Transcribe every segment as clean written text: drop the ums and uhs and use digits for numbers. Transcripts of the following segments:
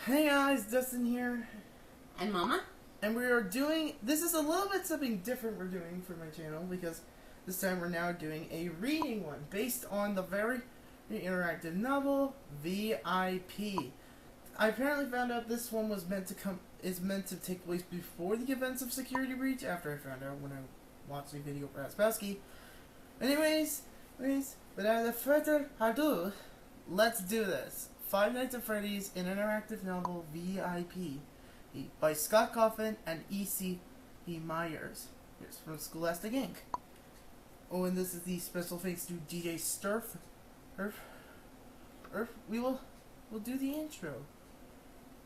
Hey guys, Dustin here, And Mama? and we are doing, this is a little bit something different we're doing for my channel, because this time we're now doing a reading one, based on the very interactive novel, VIP. I apparently found out this one was meant to take place before the events of Security Breach, after I found out when I watched a video for Aspowski. Anyways, without further ado, let's do this. Five Nights at Freddy's, an interactive novel, VIP, by Scott Coffin and E.C. Myers. Here's from Scholastic Inc. Oh, and this is the special thanks to DJ Sturf. We'll do the intro.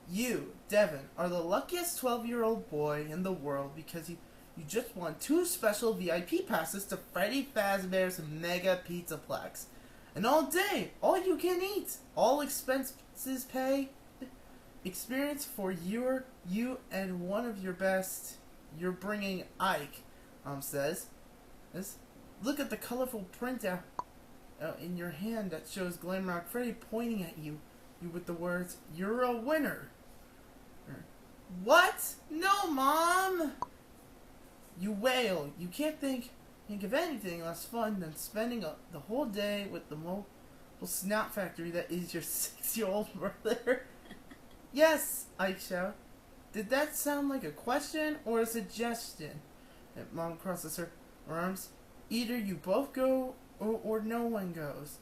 You, Devin, are the luckiest 12-year-old boy in the world because you just won 2 special VIP passes to Freddy Fazbear's Mega Pizzaplex. And all day, all you can eat, all expenses paid, experience for you and one of your best. You're bringing Ike, says. Look at the colorful printout in your hand that shows Glamrock Freddy pointing at you with the words, "You're a winner." What? No, Mom! You wail. You can't think of anything less fun than spending the whole day with the mobile snot factory that is your 6-year-old brother. Yes, Ike shout. Did that sound like a question or a suggestion? And Mom crosses her arms. Either you both go or no one goes.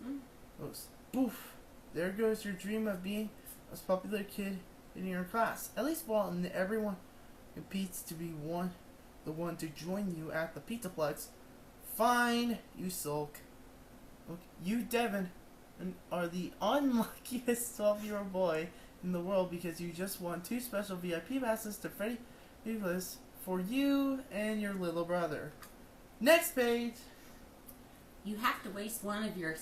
Goes, boof. There goes your dream of being a popular kid in your class. At least while everyone competes to be the one to join you at the Pizzaplex. Fine, you sulk. Look, you, Devin, are the unluckiest 12-year-old boy in the world because you just won 2 special VIP passes to Freddy Fazbear's for you and your little brother. Next page. You have to waste one of your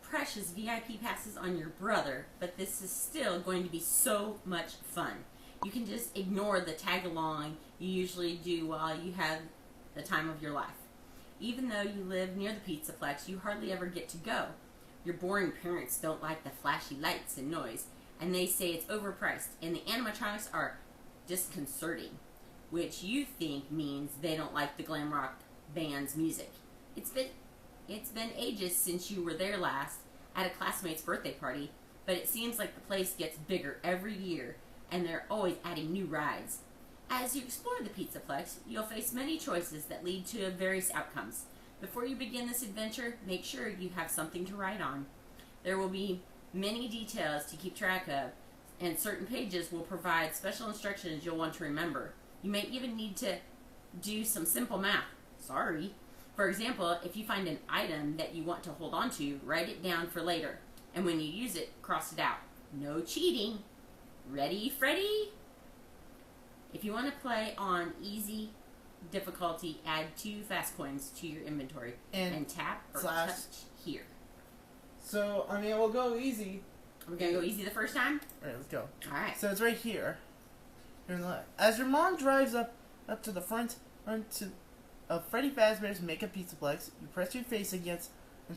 precious VIP passes on your brother, but this is still going to be so much fun. You can just ignore the tag-along you usually do while you have the time of your life. Even though you live near the Pizzaplex, you hardly ever get to go. Your boring parents don't like the flashy lights and noise, and they say it's overpriced, and the animatronics are disconcerting, which you think means they don't like the glam rock band's music. It's been ages since you were there last at a classmate's birthday party, but it seems like the place gets bigger every year, and they're always adding new rides. As you explore the Pizzaplex, you'll face many choices that lead to various outcomes. Before you begin this adventure, make sure you have something to write on. There will be many details to keep track of, and certain pages will provide special instructions you'll want to remember. You may even need to do some simple math. Sorry. For example, if you find an item that you want to hold on to, write it down for later. And when you use it, cross it out. No cheating. Ready, Freddy? If you want to play on easy difficulty, add 2 fast coins to your inventory and tap or touch here. So, we'll go easy. We're going to go easy the first time? Alright, let's go. Alright. So it's right here. Here on the left. As your mom drives up to the front of Freddy Fazbear's Mega Pizzaplex, you press your face into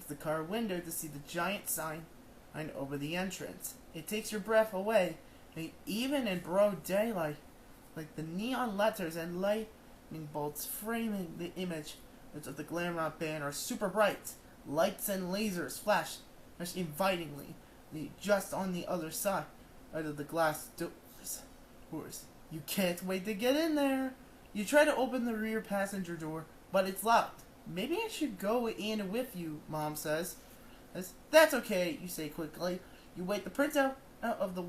the car window to see the giant sign over the entrance. It takes your breath away, and even in broad daylight, like the neon letters and lightning bolts framing the image of the glam rock band are super bright. Lights and lasers flash invitingly just on the other side of the glass doors. You can't wait to get in there. You try to open the rear passenger door, but it's locked. Maybe I should go in with you, Mom says. That's okay, you say quickly. You wait the printout out of the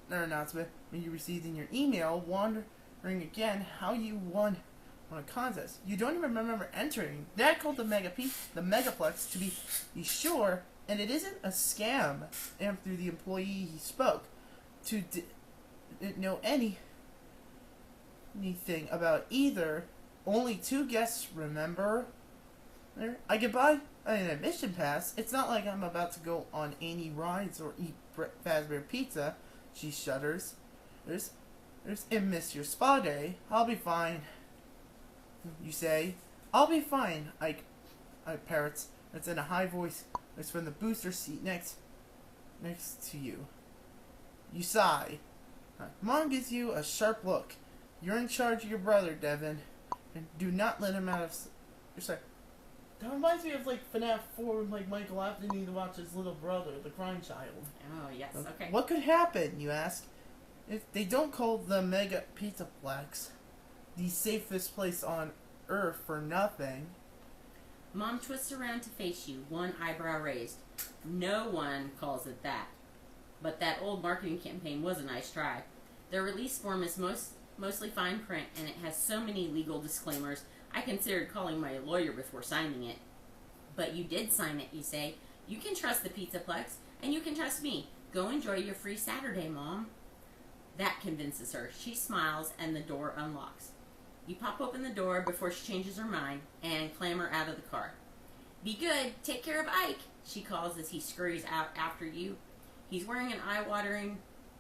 announcement when you received in your email, wondering again how you won on a contest. You don't even remember entering. Dad called the Megaplex to be sure, and it isn't a scam. And through the employee he spoke to didn't know anything about either. Only 2 guests remember. I could buy an admission pass. It's not like I'm about to go on any rides or eat Fazbear pizza. She shudders. And miss your spa day. I'll be fine. You say. I'll be fine, I parrots. It's in a high voice. It's from the booster seat next to you. You sigh. Mom gives you a sharp look. You're in charge of your brother, Devin, and do not let him out of... You're sorry. That reminds me of, like, Fnaf 4 when, like, Michael after needing to watch his little brother, the crying child. Oh, yes, okay. What could happen, you ask? If they don't call the Mega Pizzaplex the safest place on Earth for nothing. Mom twists around to face you, one eyebrow raised. No one calls it that. But that old marketing campaign was a nice try. Their release form is mostly fine print, and it has so many legal disclaimers, I considered calling my lawyer before signing it. But you did sign it, you say. You can trust the Pizzaplex, and you can trust me. Go enjoy your free Saturday, Mom. That convinces her. She smiles, and the door unlocks. You pop open the door before she changes her mind, and clamber out of the car. Be good. Take care of Ike, she calls as he scurries out after you. He's wearing an eye-watering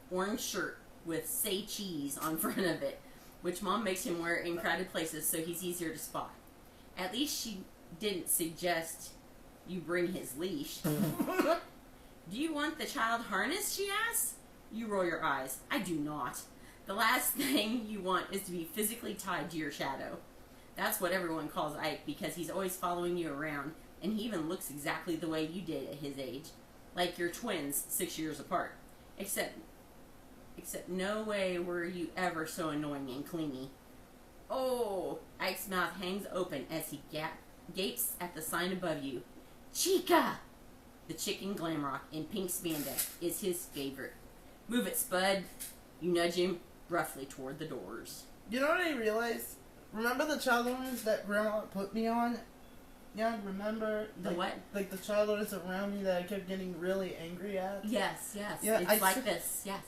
orange shirt with "Say Cheese" on front of it, which Mom makes him wear in crowded places so he's easier to spot. At least she didn't suggest you bring his leash. Do you want the child harnessed, she asks. You roll your eyes. I do not. The last thing you want is to be physically tied to your shadow. That's what everyone calls Ike because he's always following you around, and he even looks exactly the way you did at his age. Like you're twins 6 years apart. Except no way were you ever so annoying and clingy. Oh, Ike's mouth hangs open as he gapes at the sign above you. Chica! The chicken glamrock in pink spandex is his favorite. Move it, Spud. You nudge him roughly toward the doors. You know what I realized? Remember the child owners that Grandma put me on? Yeah, remember? The what? Like the child owners around me that I kept getting really angry at? Yes, yes. Yeah, it's like this, yes.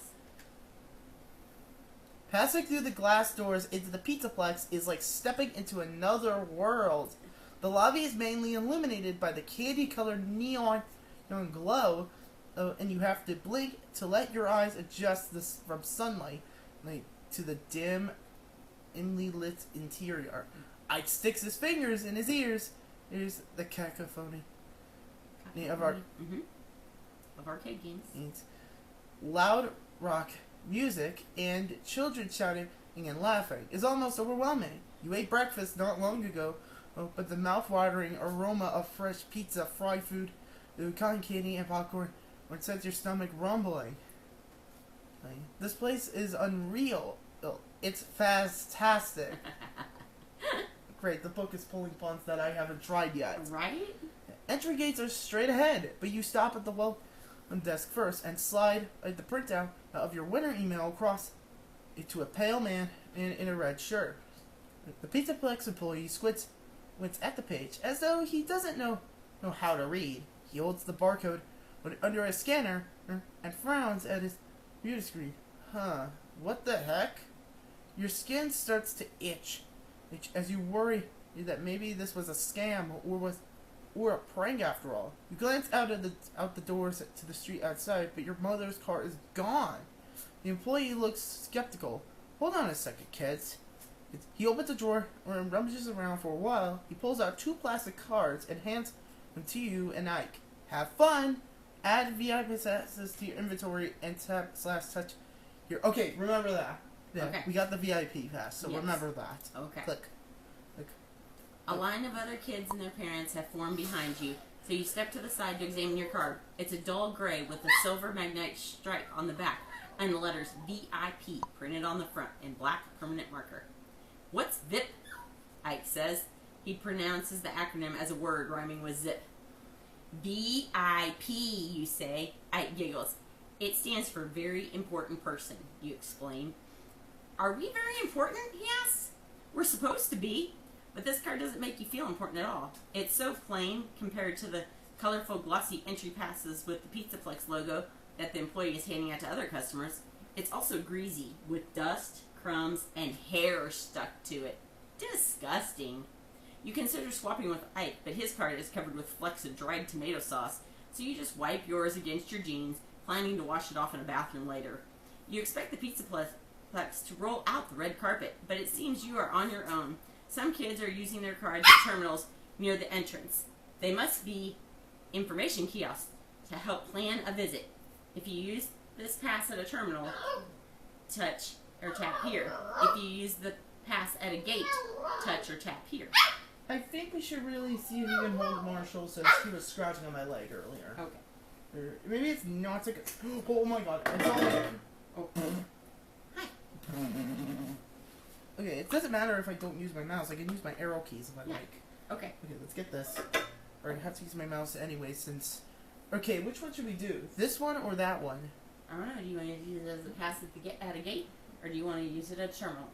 Passing through the glass doors into the Pizzaplex is like stepping into another world. The lobby is mainly illuminated by the candy-colored neon glow, and you have to blink to let your eyes adjust from sunlight to the dim, dimly lit interior. Ike sticks his fingers in his ears. Here's the cacophony of arcade games. Loud rock music and children shouting and laughing is almost overwhelming. You ate breakfast not long ago, but the mouth-watering aroma of fresh pizza, fried food, cotton candy, and popcorn sends your stomach rumbling. This place is unreal. It's fantastic. Great, the book is pulling puns that I haven't tried yet. Right? Entry gates are straight ahead, but you stop at the welcome desk first and slide the printout of your winter email across to a pale man in a red shirt. The Pizzaplex employee squints at the page as though he doesn't know how to read. He holds the barcode under a scanner and frowns at his computer screen. What the heck? Your skin starts to itch as you worry that maybe this was a scam or a prank after all. You glance out the doors to the street outside, but your mother's car is gone. The employee looks skeptical. Hold on a second, kids. He opens a drawer and rummages around for a while. He pulls out 2 plastic cards and hands them to you and Ike. Have fun. Add VIP passes to your inventory and tap/touch here. Okay, remember that. Yeah, okay. We got the VIP pass, so yes. Remember that. Okay. Click. A line of other kids and their parents have formed behind you, so you step to the side to examine your card. It's a dull gray with a silver magnetic stripe on the back and the letters VIP printed on the front in black permanent marker. What's VIP? Ike says. He pronounces the acronym as a word rhyming with zip. VIP, you say. Ike giggles. It stands for very important person, you explain. Are we very important, he asks. We're supposed to be. But this card doesn't make you feel important at all. It's so plain compared to the colorful, glossy entry passes with the Pizzaplex logo that the employee is handing out to other customers. It's also greasy, with dust, crumbs, and hair stuck to it. Disgusting. You consider swapping with Ike, but his card is covered with flecks of dried tomato sauce, so you just wipe yours against your jeans, planning to wash it off in a bathroom later. You expect the Pizzaplex to roll out the red carpet, but it seems you are on your own. Some kids are using their cards at terminals near the entrance. They must be information kiosks to help plan a visit. If you use this pass at a terminal, touch or tap here. If you use the pass at a gate, touch or tap here. I think we should really see if you can hold Marshall since he was scratching on my leg earlier. Okay. Or maybe it's not so good. Oh my god, it's all like... Oh. Hi. Okay, it doesn't matter if I don't use my mouse. I can use my arrow keys if I like. Okay. Okay, let's get this. Or I have to use my mouse anyway since... Okay, which one should we do? This one or that one? I don't know. Do you want to use it as a pass at a gate? Or do you want to use it at a terminal?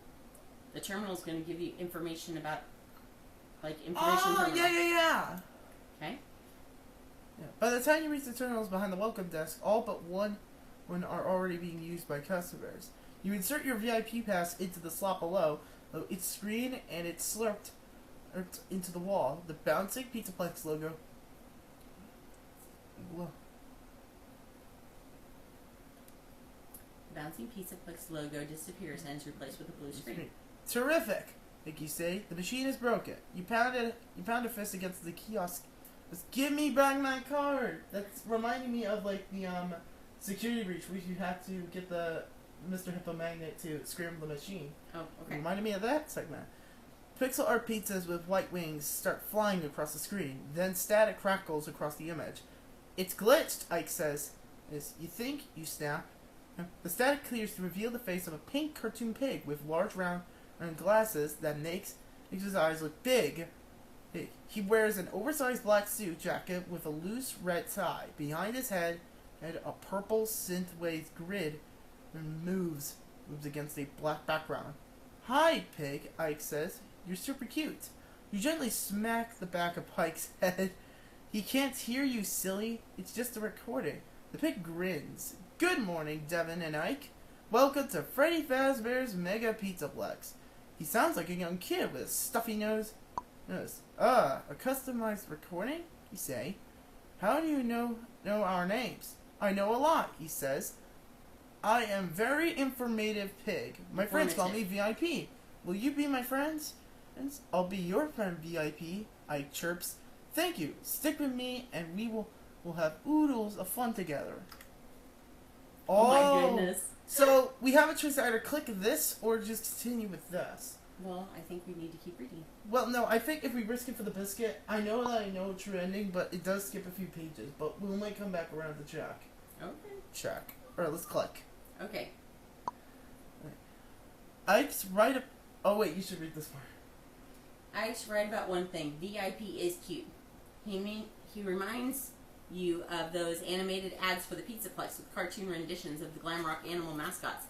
The terminal is going to give you information about... information terminal. Yeah. Okay. Yeah. By the time you reach the terminals behind the welcome desk, all but one are already being used by customers. You insert your VIP pass into the slot below. It's screened and it's slurped into the wall. The bouncing Pizzaplex logo. Whoa. Bouncing Pizzaplex logo disappears and is replaced with a blue screen. Terrific! Like you say, the machine is broken. You pound a fist against the kiosk. Just give me back my card. That's reminding me of like the security breach where you had to get the Mr. Hippo Magnet to scramble the machine. Oh, okay. Reminded me of that segment. Pixel art pizzas with white wings start flying across the screen. Then static crackles across the image. It's glitched, Ike says. You think, you snap. The static clears to reveal the face of a pink cartoon pig with large round glasses that makes his eyes look big. He wears an oversized black suit jacket with a loose red tie. Behind his head, a purple synthwave grid moves against a black background. Hi, pig, Ike says. You're super cute. You gently smack the back of Pike's head. He can't hear you, silly. It's just a recording. The pig grins. Good morning, Devin and Ike. Welcome to Freddy Fazbear's Mega Pizzaplex. He sounds like a young kid with a stuffy nose. A customized recording? You say. How do you know our names? I know a lot, he says. I am very informative pig. My friends call me VIP. Will you be my friends? I'll be your friend, VIP, Ike chirps. Thank you. Stick with me and we'll have oodles of fun together. Oh my goodness. So we have a choice to either click this or just continue with this. Well, I think we need to keep reading. Well, no, I think if we risk it for the biscuit, I know that I know a true ending, but it does skip a few pages. But we might come back around to check. Okay. Check. Alright, let's click. Okay. Ike's right up... Oh, wait, you should read this part. Ike's right about one thing. VIP is cute. He reminds you of those animated ads for the Pizzaplex with cartoon renditions of the glam rock animal mascots.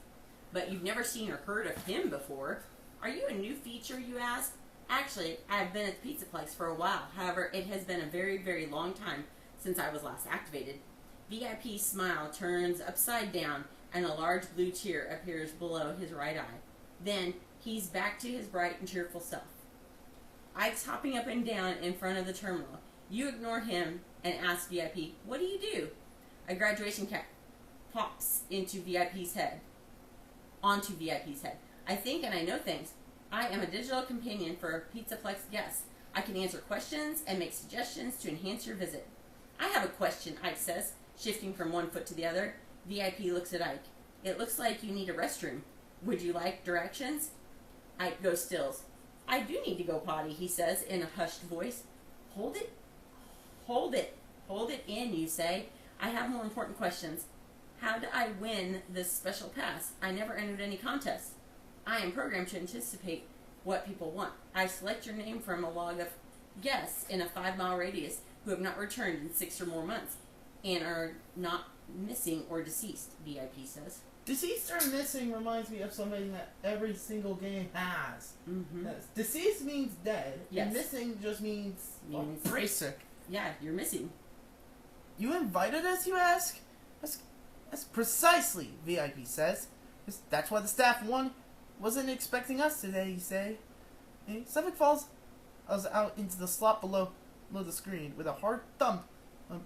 But you've never seen or heard of him before. Are you a new feature, you ask? Actually, I've been at the Pizzaplex for a while. However, it has been a very, very long time since I was last activated. VIP's smile turns upside down and a large blue tear appears below his right eye. Then, he's back to his bright and cheerful self. Ike's hopping up and down in front of the terminal. You ignore him and ask VIP, what do you do? A graduation cap pops onto VIP's head. I think and I know things. I am a digital companion for Pizzaplex guests. I can answer questions and make suggestions to enhance your visit. I have a question, Ike says, shifting from one foot to the other. VIP looks at Ike. It looks like you need a restroom. Would you like directions? Ike goes stills. I do need to go potty, he says in a hushed voice. Hold it. Hold it in, you say. I have more important questions. How do I win this special pass? I never entered any contests. I am programmed to anticipate what people want. I select your name from a log of guests in a 5-mile radius who have not returned in 6 or more months and are not missing or deceased, VIP says. Deceased or missing reminds me of something that every single game has. Mm-hmm. Yes. Deceased means dead, yes. And missing just means basic. Yeah, you're missing. You invited us, you ask? That's precisely, VIP says. That's why the staff wasn't expecting us today, you say. Something falls out into the slot below the screen. With a hard thump,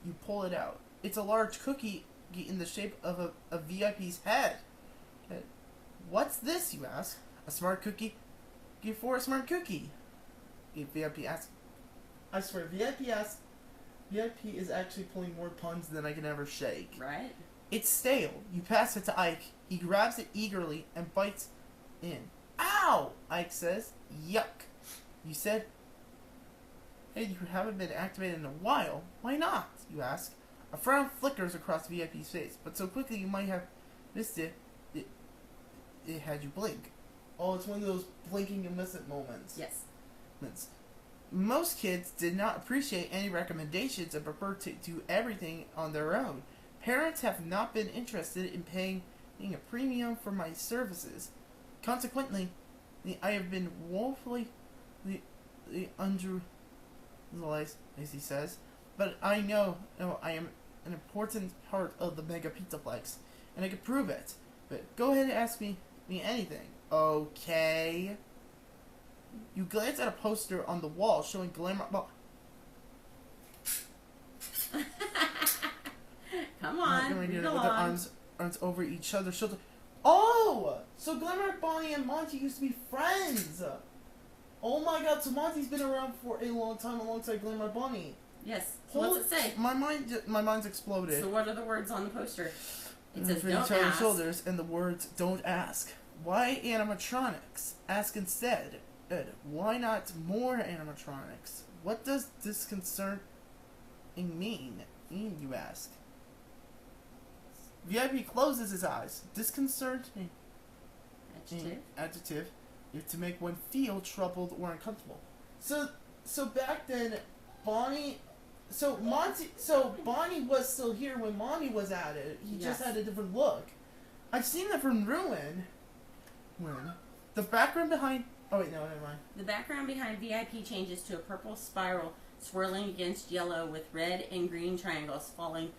you pull it out. It's a large cookie in the shape of a VIP's head. What's this, you ask? A smart cookie? For a smart cookie. VIP asks. I swear, VIP is actually pulling more puns than I can ever shake. Right? It's stale. You pass it to Ike. He grabs it eagerly and bites in. Ow! Ike says. Yuck. You said, hey, you haven't been activated in a while. Why not? You ask. A frown flickers across VIP's face, but so quickly you might have missed it. It had you blink. Oh, it's one of those blinking and miss it moments. Yes. Most kids did not appreciate any recommendations and prefer to do everything on their own. Parents have not been interested in paying a premium for my services. Consequently, I have been woefully underutilized, as he says. But I know I am an important part of the Mega Pizzaplex, and I can prove it. But go ahead and ask me anything. Okay. You glance at a poster on the wall showing glamour. Come on, With read their along. arms over each other's shoulder. Oh, so Glamour, Bonnie, and Monty used to be friends. Oh my God! So Monty's been around for a long time alongside Glamour, Bonnie. Yes. So what's it say? My mind's exploded. So what are the words on the poster? It says, Over don't each other's ask. shoulders, and the words, don't ask. Why animatronics? Ask instead. Why not more animatronics? What does disconcerting mean? You ask. VIP closes his eyes. Disconcerting. Adjective. To make one feel troubled or uncomfortable. So back then, Bonnie was still here when Monty was at it. He just had a different look. I've seen that from Ruin. The background behind... Oh, wait, no, never mind. The background behind VIP changes to a purple spiral swirling against yellow with red and green triangles falling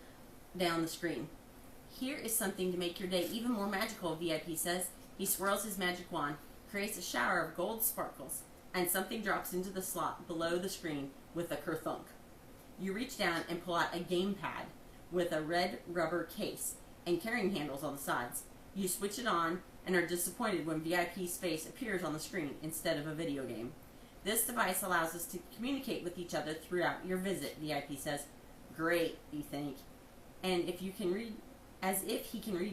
down the screen. Here is something to make your day even more magical, VIP says. He swirls his magic wand, creates a shower of gold sparkles, and something drops into the slot below the screen with a kerthunk. You reach down and pull out a gamepad with a red rubber case and carrying handles on the sides. You switch it on and are disappointed when VIP's face appears on the screen instead of a video game. This device allows us to communicate with each other throughout your visit, VIP says. Great, you think. And if he can read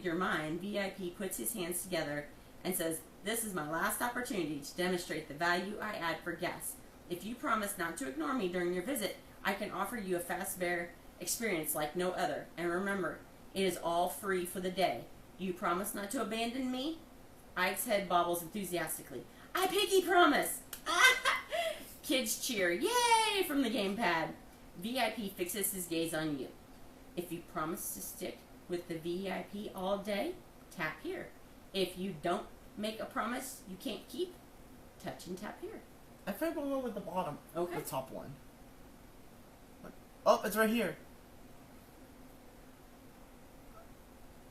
your mind, VIP puts his hands together and says, this is my last opportunity to demonstrate the value I add for guests. If you promise not to ignore me during your visit, I can offer you a Fazbear experience like no other. And remember, it is all free for the day. You promise not to abandon me? Ike's head bobbles enthusiastically. I pinky promise! Kids cheer, yay, from the gamepad. VIP fixes his gaze on you. If you promise to stick with the VIP all day, tap here. If you don't make a promise you can't keep, touch and tap here. I think we'll go with the bottom. Okay. The top one. Oh, it's right here.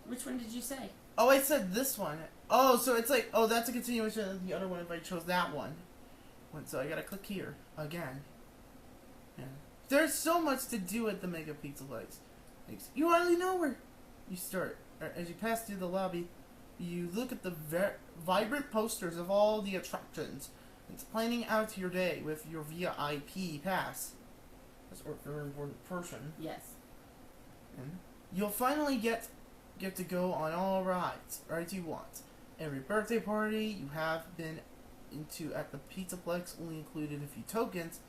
Which one did you say? Oh, I said this one. Oh, so it's like, oh, that's a continuation of the other one if I chose that one. So I gotta click here again. Yeah. There's so much to do at the Mega Pizzaplex. You hardly know where you start. As you pass through the lobby, you look at the vibrant posters of all the attractions. It's planning out your day with your VIP pass. That's a very important person. Yes. And you'll finally get to go on all rides you want. Every birthday party you have been into at the Pizzaplex only included a few tokens.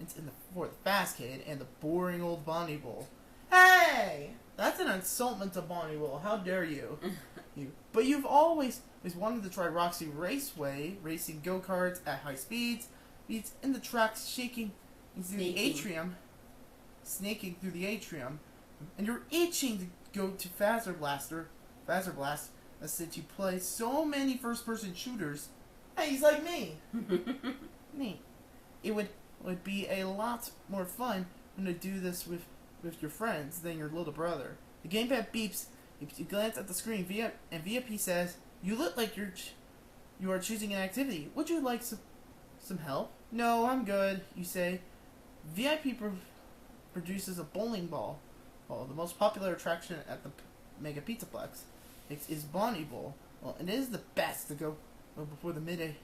It's for the Fastcade and the boring old Bonnie Bowl. Hey! That's an insultment to Bonnie Bowl. How dare you? But you've always wanted to try Roxy Raceway, racing go-karts at high speeds, in the tracks shaking through the atrium, snaking through the atrium, and you're itching to go to Fazer Blast, since you play so many first-person shooters. Hey, he's like me. Me. It would be a lot more fun when to do this with your friends than your little brother. The gamepad beeps. You glance at the screen, and VIP says, "You look like you are choosing an activity. Would you like some help?" "No, I'm good," you say. VIP produces a bowling ball. Well, the most popular attraction at the Mega Pizzaplex is Bonnie Bowl. Well, and it is the best to go before the midday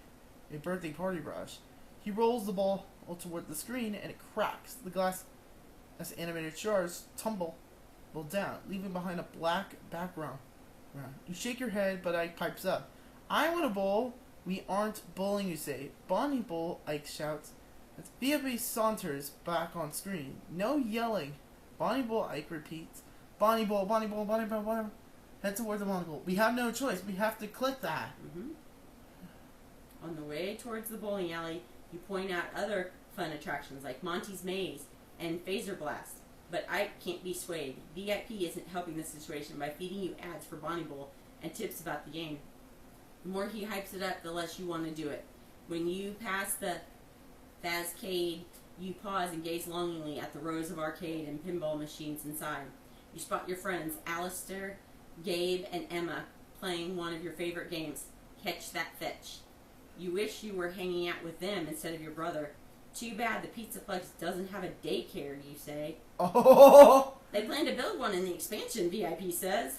birthday party rush. He rolls the ball toward the screen, and it cracks. The glass as animated shards tumble bowl down, leaving behind a black background. You shake your head, but Ike pipes up. I want a bowl. We aren't bowling, you say. Bonnie bowl, Ike shouts. As VIP saunters back on screen. No yelling. Bonnie bowl, Ike repeats. Bonnie bowl, Bonnie bowl, Bonnie bowl, Bonnie bowl. Head towards the Bonnie bowl. We have no choice. We have to click that. On the way towards the bowling alley, you point out other fun attractions like Monty's Maze and Phaser Blast. But Ike can't be swayed. VIP isn't helping the situation by feeding you ads for Bonnie Bowl and tips about the game. The more he hypes it up, the less you want to do it. When you pass the Fazcade, you pause and gaze longingly at the rows of arcade and pinball machines inside. You spot your friends, Alistair, Gabe, and Emma, playing one of your favorite games, Catch That Fetch. You wish you were hanging out with them instead of your brother. Too bad the Pizza Plex doesn't have a daycare, you say. Oh! They plan to build one in the expansion, VIP says.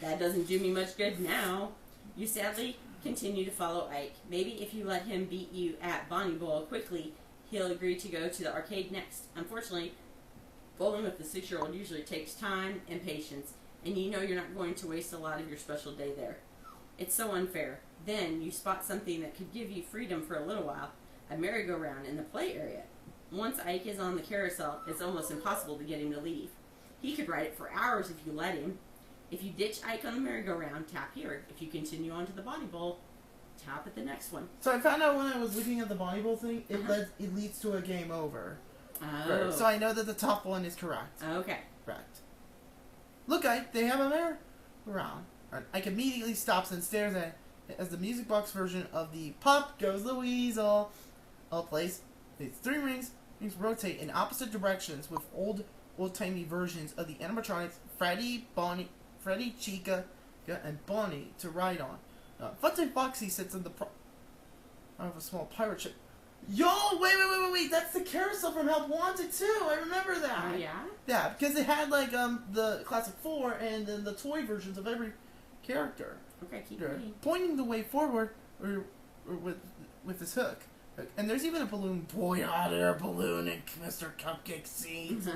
That doesn't do me much good now. You sadly continue to follow Ike. Maybe if you let him beat you at Bonnie Bowl quickly, he'll agree to go to the arcade next. Unfortunately, bowling with the 6-year-old usually takes time and patience, and you know you're not going to waste a lot of your special day there. It's so unfair. Then you spot something that could give you freedom for a little while, a merry-go-round in the play area. Once Ike is on the carousel, it's almost impossible to get him to leave. He could ride it for hours if you let him. If you ditch Ike on the merry-go-round, tap here. If you continue on to the Bonnie Bowl, tap at the next one. So I found out when I was looking at the Bonnie Bowl thing, it leads to a game over. Oh. So I know that the top one is correct. Okay. Correct. Look, Ike, they have a merry-go-round. Ike immediately stops and stares at it as the music box version of the Pop Goes the Weasel plays. Its three rings rotate in opposite directions with old-timey versions of the animatronics Freddy, Chica, and Bonnie to ride on. Funtime Foxy sits in the of a small pirate ship. Yo, wait! That's the carousel from Help Wanted too. I remember that. Oh yeah. Yeah, because it had like the classic 4 and then the toy versions of every character. Okay, keep reading. Pointing the way forward or with his hook. And there's even a balloon boy hot air balloon and Mr. Cupcake scenes.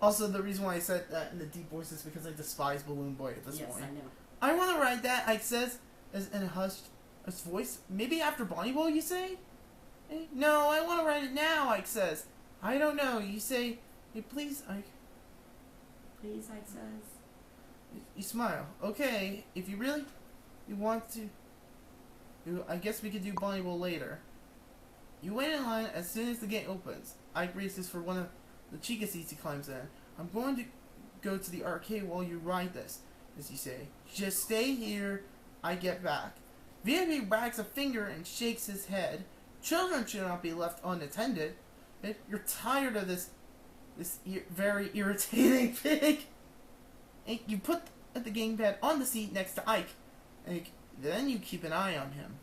Also, the reason why I said that in the deep voice is because I despise Balloon Boy at this point. Yes, I know. I want to ride that, Ike says, in a hushed voice. Maybe after Bonnie Bowl, you say? No, I want to ride it now, Ike says. I don't know. You say, hey, please, Ike. Please, Ike says. You smile. Okay, if you really want to, I guess we could do Bonnie Bowl later. You wait in line as soon as the gate opens. Ike races for one of the Chica seats he climbs in. I'm going to go to the arcade while you ride this, as you say. Just stay here, I get back. VIP wags a finger and shakes his head. Children should not be left unattended. You're tired of this very irritating pig. And you put the gamepad on the seat next to Ike. And then you keep an eye on him.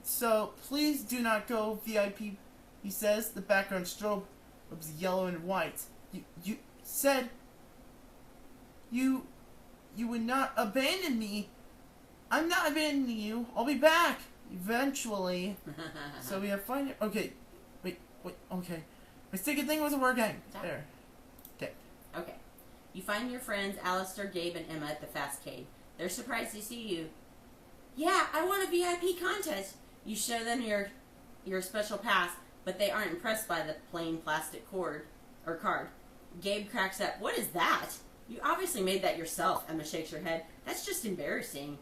So, please do not go, VIP, he says. The background strobe was yellow and white. You said you would not abandon me. I'm not abandoning you. I'll be back eventually. So we have fun. Okay, wait, okay. My sticky thing wasn't working. There. Okay. Okay. You find your friends Alistair, Gabe, and Emma at the Fazcade. They're surprised to see you. Yeah, I won a VIP contest. You show them your special pass, but they aren't impressed by the plain plastic card. Gabe cracks up. What is that? You obviously made that yourself, Emma shakes her head. That's just embarrassing.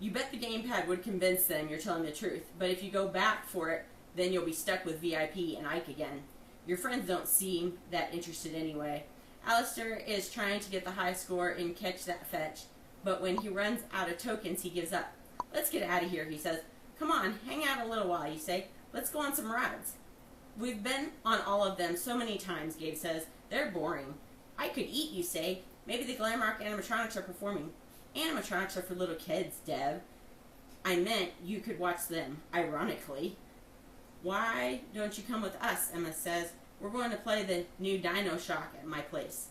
You bet the gamepad would convince them you're telling the truth, but if you go back for it, then you'll be stuck with VIP and Ike again. Your friends don't seem that interested anyway. Alistair is trying to get the high score in Catch That Fetch, but when he runs out of tokens, he gives up. Let's get out of here, he says. Come on, hang out a little while, you say. Let's go on some rides. We've been on all of them so many times, Gabe says. They're boring. I could eat, you say. Maybe the Glamrock animatronics are performing. Animatronics are for little kids, Deb. I meant you could watch them, ironically. Why don't you come with us, Emma says. We're going to play the new Dino Shock at my place.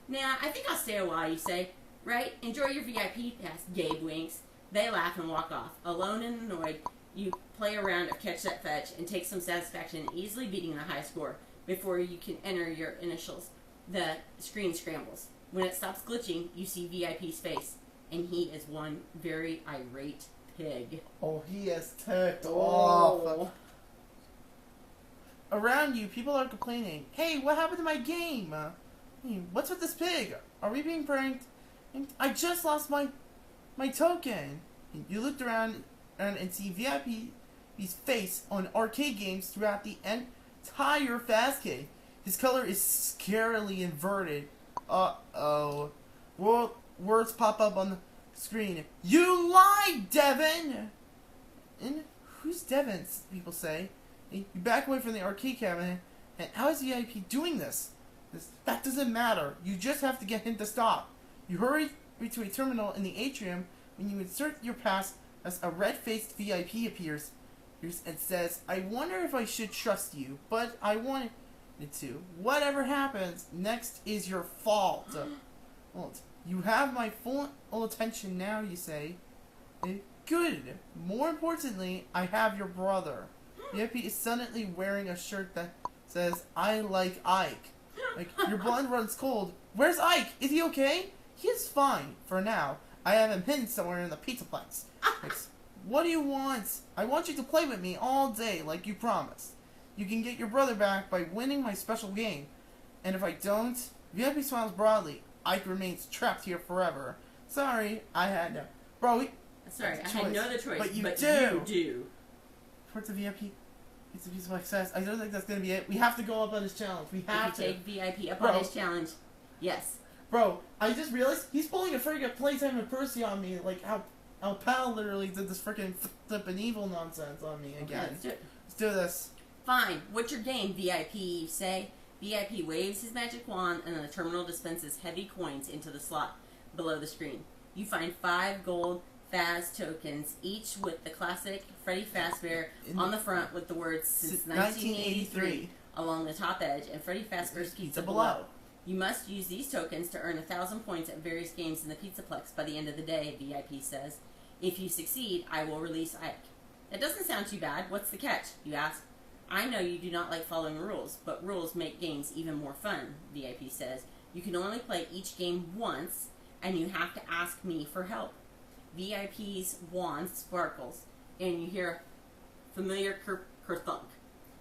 Nah, I think I'll stay a while, you say. Right? Enjoy your VIP pass, Gabe winks. They laugh and walk off. Alone and annoyed, You play a round of catch that fetch and take some satisfaction in easily beating the high score before you can enter your initials. The screen scrambles. When it stops glitching, you see VIP's face, and he is one very irate pig. Oh, he is ticked off. Around you, people are complaining. Hey, what happened to my game? Hey, what's with this pig? Are we being pranked? I just lost my token. You looked around and see VIP's face on arcade games throughout the entire Fastcade. His color is scarily inverted. Uh-oh. Words pop up on the screen. You lied, Devin! And who's Devin, people say. You back away from the arcade cabinet, and how is VIP doing this? That doesn't matter. You just have to get him to stop. You hurry to a terminal in the atrium. When you insert your pass, as a red-faced VIP appears and says, I wonder if I should trust you, but I wanted to. Whatever happens, next is your fault. Well, you have my full attention now, you say. Good. More importantly, I have your brother. VIP is suddenly wearing a shirt that says, I like Ike. Like, your blood runs cold. Where's Ike? Is he okay? He is fine, for now. I have him hidden somewhere in the pizzaplex. Like, what do you want? I want you to play with me all day, like you promised. You can get your brother back by winning my special game. And if I don't, VIP smiles broadly. Ike remains trapped here forever. Sorry, I had no... Bro, Sorry, I had no other choice, but you do. You do. Towards the VIP... It's a piece of success. I don't think that's going to be it. We have to go up on his challenge. We have to. Take VIP up on his challenge. Yes. Bro, I just realized he's pulling a freaking playtime and Percy on me. Like, how Pal literally did this freaking flippin' evil nonsense on me again. Okay, let's do it. Let's do this. Fine. What's your game, VIP, you say? VIP waves his magic wand, and then the terminal dispenses heavy coins into the slot below the screen. You find 5 gold Faz tokens, each with the classic Freddy Fazbear on the front with the words since 1983 along the top edge, and Freddy Fazbear's Pizza below. You must use these tokens to earn 1,000 points at various games in the Pizzaplex by the end of the day, VIP says. If you succeed, I will release Ike. That doesn't sound too bad. What's the catch? You ask. I know you do not like following rules, but rules make games even more fun, VIP says. You can only play each game once, and you have to ask me for help. VIP's wand sparkles, and you hear a familiar kerthunk.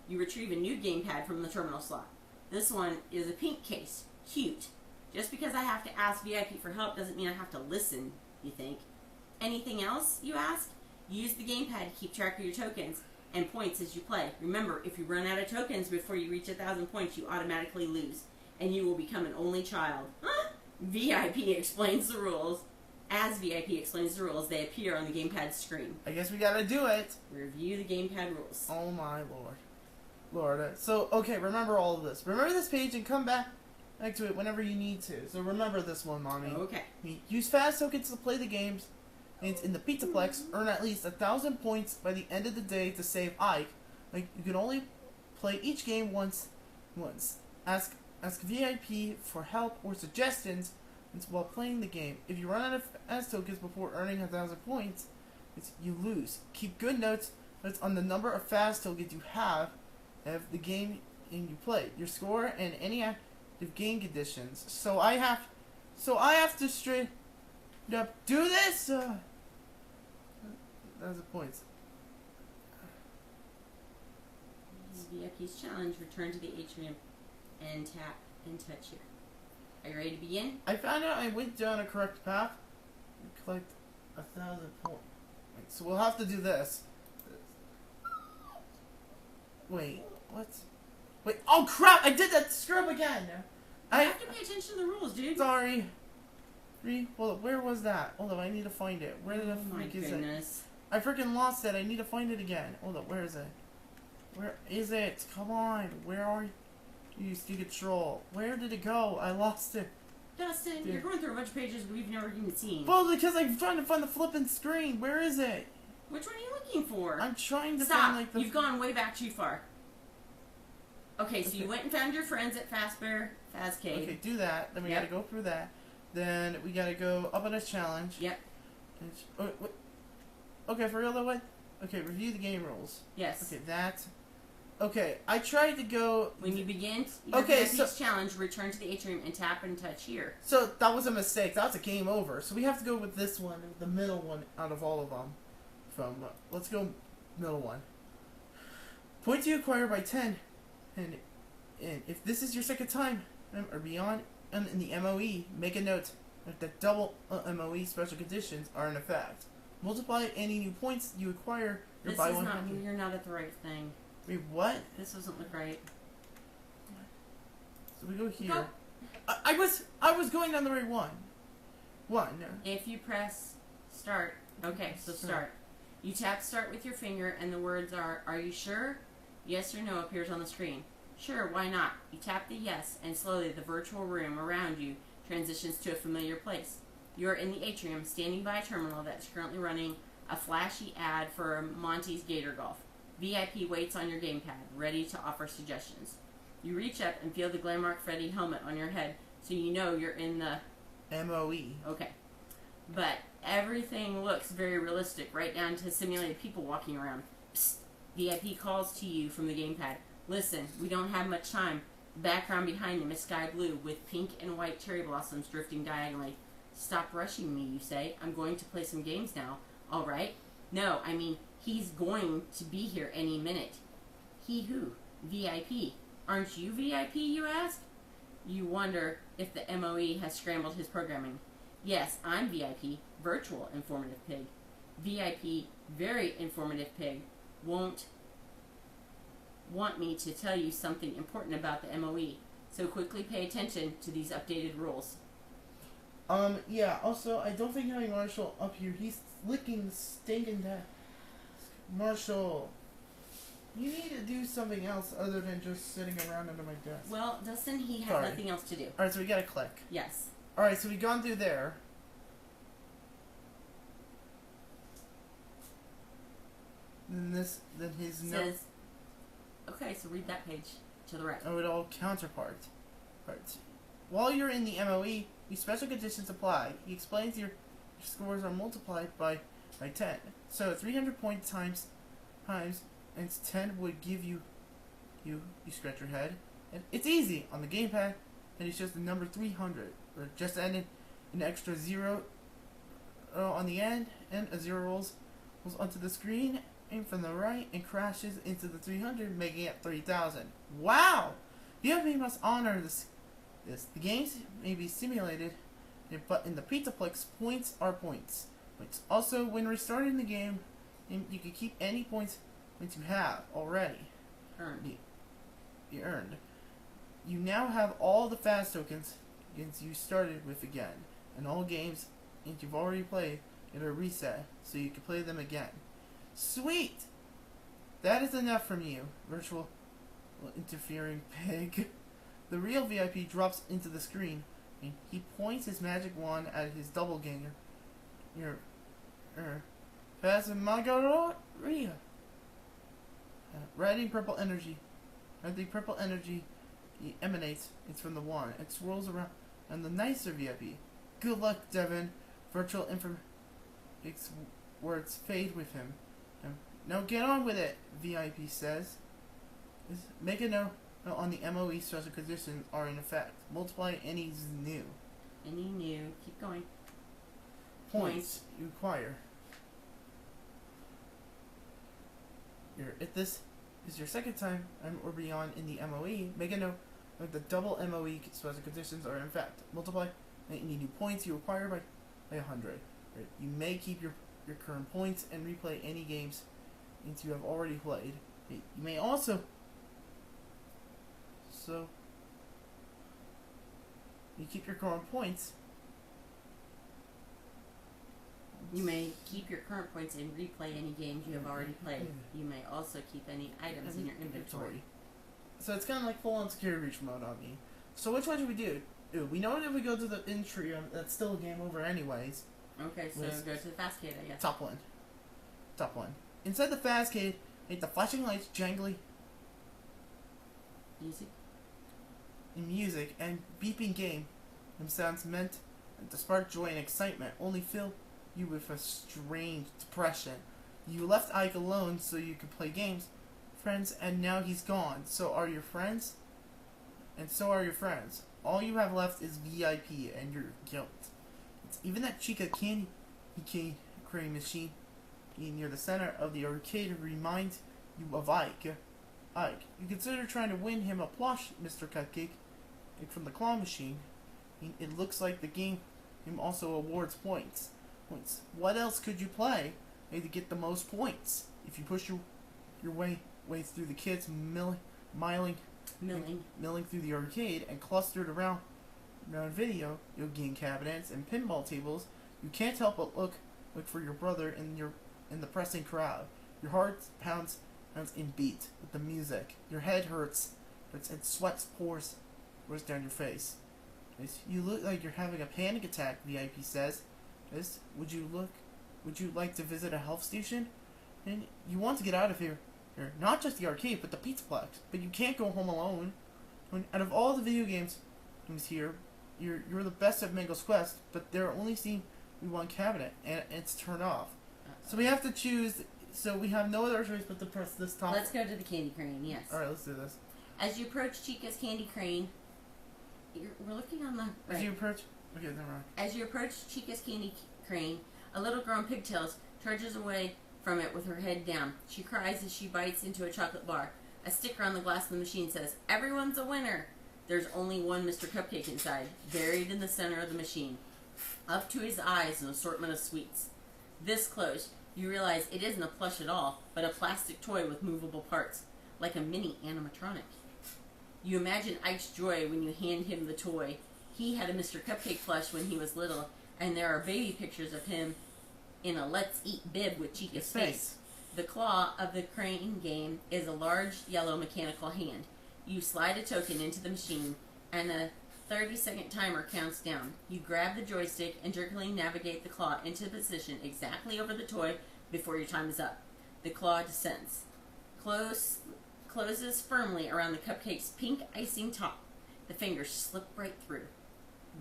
You retrieve a new gamepad from the terminal slot. This one is a pink case. Cute. Just because I have to ask VIP for help doesn't mean I have to listen, you think. Anything else, you ask? Use the gamepad to keep track of your tokens and points as you play. Remember, if you run out of tokens before you reach 1,000 points, you automatically lose, and you will become an only child. Huh? VIP explains the rules. As VIP explains the rules, they appear on the gamepad screen. I guess we gotta do it. Review the gamepad rules. Oh my lord. So, okay, remember all of this. Remember this page and come back to it whenever you need to. So remember this one, Mommy. Okay. Use Faz tokens to play the games. And in the Pizzaplex, earn at least 1,000 points by the end of the day to save Ike. Like, you can only play each game once. Ask VIP for help or suggestions while playing the game. If you run out of Faz tokens before earning 1,000 points, you lose. Keep good notes on the number of Faz tokens you have of the game you play, your score, and any active game conditions. So I have to straight up do this. That's the points. VIP's challenge. Return to the atrium and tap and touch here. Are you ready to begin? I found out I went down a correct path and collect 1,000 points. So we'll have to do this. Wait, what? Wait, oh crap! I did that scrub again! You have to pay attention to the rules, dude. Sorry. Hold up, where was that? Hold up, I need to find it. Where the freak is it? I freaking lost it. I need to find it again. Hold up, where is it? Where is it? Come on, where are you? You stupid troll. Where did it go? I lost it. Dustin, you're going through a bunch of pages we've never even seen. Well, because I'm trying to find the flipping screen. Where is it? Which one are you looking for? I'm trying to find, like, the... You've gone way back too far. Okay, so you went and found your friends at Fazcade. Okay, do that. Then we gotta go through that. Then we gotta go up on this challenge. Yep. Okay, for real though, what? Okay, review the game rules. Yes. Okay, that. Okay, I tried to go. When you begin your VIP's challenge, return to the atrium and tap and touch here. So that was a mistake. That was a game over. So we have to go with this one, the middle one out of all of them. Let's go middle one. Points you acquire by 10, and if this is your second time or beyond in the MOE, make a note that double MOE special conditions are in effect. Multiply any new points you acquire by 100. You're not at the right thing. Wait, what? This doesn't look right. So we go here. Go. I was going down the right one. If you press start. Okay, so start. You tap start with your finger and the words are you sure? Yes or no appears on the screen. Sure, why not? You tap the yes and slowly the virtual room around you transitions to a familiar place. You're in the atrium standing by a terminal that's currently running a flashy ad for Monty's Gator Golf. VIP waits on your gamepad, ready to offer suggestions. You reach up and feel the Glamrock Freddy helmet on your head, so you know you're in the MOE. Okay. But everything looks very realistic, right down to simulated people walking around. Psst. VIP calls to you from the gamepad. Listen, we don't have much time. The background behind him is sky blue with pink and white cherry blossoms drifting diagonally. Stop rushing me, you say. I'm going to play some games now. All right? No, I mean, he's going to be here any minute. He who? VIP. Aren't you VIP, you ask? You wonder if the MOE has scrambled his programming. Yes, I'm VIP, virtual informative pig. VIP, very informative pig, won't want me to tell you something important about the MOE, so quickly pay attention to these updated rules. Yeah, also, I don't think having Marshall up here, he's licking the stinking desk. Marshall, you need to do something else other than just sitting around under my desk. Well, Dustin, he has nothing else to do. Alright, so we gotta click. Yes. Alright, so we've gone through there. Then his note says, okay, so read that page to the right. Oh, it all counterpart. Right. While you're in the MOE, these special conditions apply. He explains your scores are multiplied by 10. So 300 points times and 10 would give you scratch your head. And it's easy on the gamepad, and it's just the number 300. Or just add an extra 0 on the end, and a 0 rolls onto the screen and from the right and crashes into the 300, making it 3,000. Wow! VIP must honor this. The games may be simulated, but in the Pizzaplex, points are points. Also, when restarting the game, you can keep any points you have already earned. You earned. You now have all the fast tokens you started with again, and all games you've already played get a reset, so you can play them again. Sweet! That is enough from you, virtual interfering pig. The real VIP drops into the screen, and he points his magic wand at his doppelganger. Phasmagoria. Radiant purple energy. The purple energy emanates. It's from the wand. It swirls around, and the nicer VIP. Good luck, Devin. Virtual informatics words fade with him. Now get on with it, VIP says. Make a note on the MOE special conditions are in effect. Multiply any new. Any new. Keep going. Points you acquire. If this is your second time or beyond in the MOE, make a note that the double MOE special conditions are in effect. Multiply any new points you acquire by 100. You may keep your current points and replay any games you have already played. You may also you keep your current points. You may keep your current points and replay any games you have already played. You may also keep any items in your inventory. So it's kind of like full-on security breach mode on me. So which one should we do? We know that if we go to the entry, that's still a game over anyways. Okay, so go to the fastcade, I guess. Top one. Inside the fastcade, make the flashing lights, jangly music, and beeping game. Them sounds meant to spark joy and excitement, only fill you with a strange depression. You left Ike alone so you could play games, friends, and now he's gone. So are your friends, and so are your friends. All you have left is VIP and your guilt. It's even that Chica candy crane machine near the center of the arcade reminds you of Ike. Ike, you consider trying to win him a plush, Mr. Cupcake, from the claw machine. It looks like the game also awards points. What else could you play to get the most points? If you push your way through the kids milling through the arcade and clustered around video game cabinets and pinball tables, you can't help but look for your brother in the pressing crowd. Your heart pounds in beat with the music. Your head hurts, and sweat pours down your face. You look like you're having a panic attack, VIP says. Would you like to visit a health station? And you want to get out of here. Not just the arcade, but the Pizzaplex. But you can't go home alone. Out of all the video games here, you're the best at Mango's Quest, but there only seems to be one cabinet, and it's turned off. So we have to choose. So we have no other choice but to press this top. Let's go to the candy crane. Yes. All right, let's do this. As you approach Chica's candy crane, we're looking on the right. As you approach. Okay, never mind. As you approach Chica's candy crane, a little girl in pigtails charges away from it with her head down. She cries as she bites into a chocolate bar. A sticker on the glass of the machine says, "Everyone's a winner." There's only one Mr. Cupcake inside, buried in the center of the machine. Up to his eyes, an assortment of sweets. This close, you realize it isn't a plush at all, but a plastic toy with movable parts, like a mini animatronic. You imagine Ike's joy when you hand him the toy. He had a Mr. Cupcake plush when he was little, and there are baby pictures of him in a Let's Eat bib with Chica's face. The claw of the crane game is a large yellow mechanical hand. You slide a token into the machine, and a 30-second timer counts down. You grab the joystick and jerkily navigate the claw into position exactly over the toy before your time is up. The claw descends. Closes firmly around the cupcake's pink icing top. The fingers slip right through.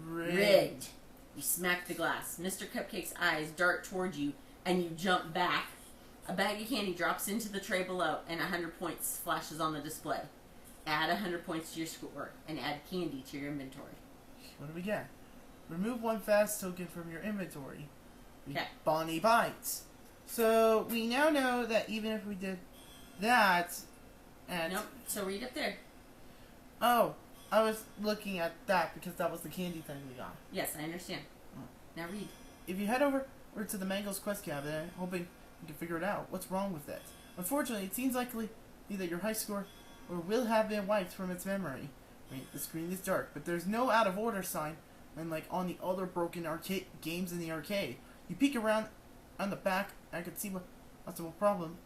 Rigged. You smack the glass. Mr. Cupcake's eyes dart toward you, and you jump back. A bag of candy drops into the tray below, and 100 points flashes on the display. Add 100 points to your score, and add candy to your inventory. What do we get? Remove one fast token from your inventory. Okay. Bonnie Bites. So we now know that even if we did that, and nope. So read up there. Oh, I was looking at that because that was the candy thing we got. Yes, I understand. Now read. If you head over to the Mango's Quest cabinet, hoping you can figure it out, what's wrong with it? Unfortunately, it seems likely that your high score will have been wiped from its memory. The screen is dark, but there's no out of order sign, and like on the other broken arcade games in the arcade. You peek around on the back, and I can see what possible problem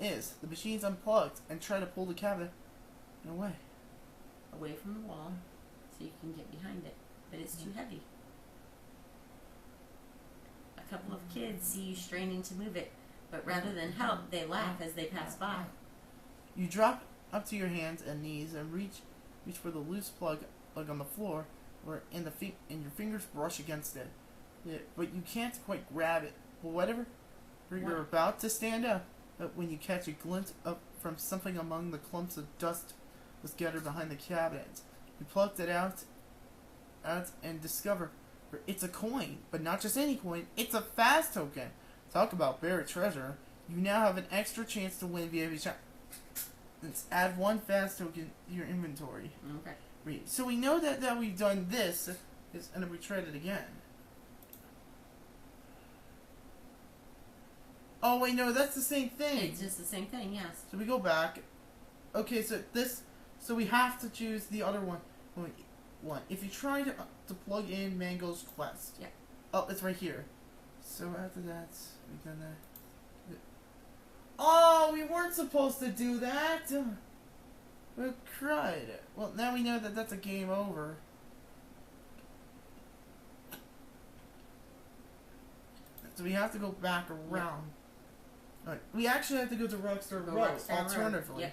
is. The machine's unplugged, and try to pull the cabinet away. Away from the wall, so you can get behind it, but it's too heavy. A couple of kids see you straining to move it, but rather than help, they laugh as they pass by. You drop up to your hands and knees and reach for the loose plug on the floor, and your fingers brush against it. But you can't quite grab it. But whatever, you're about to stand up, when you catch a glimpse from something among the clumps of dust was gathered behind the cabinet. You plucked it out and discover it's a coin, but not just any coin. It's a fast token. Talk about buried treasure. You now have an extra chance to win VIP shop. Let's add one fast token to your inventory. Okay. So we know that we've done this, and then we tried it again. Oh wait, no, that's the same thing. It's just the same thing, yes. So we go back. Okay, so we have to choose the other one. If you try to plug in Mango's Quest. Yeah. Oh, it's right here. So after that, we've done that. Oh, we weren't supposed to do that. We cried. Well, now we know that that's a game over. So we have to go back around. Yeah. Right. We actually have to go to Rockstar Row, alternatively. Yeah.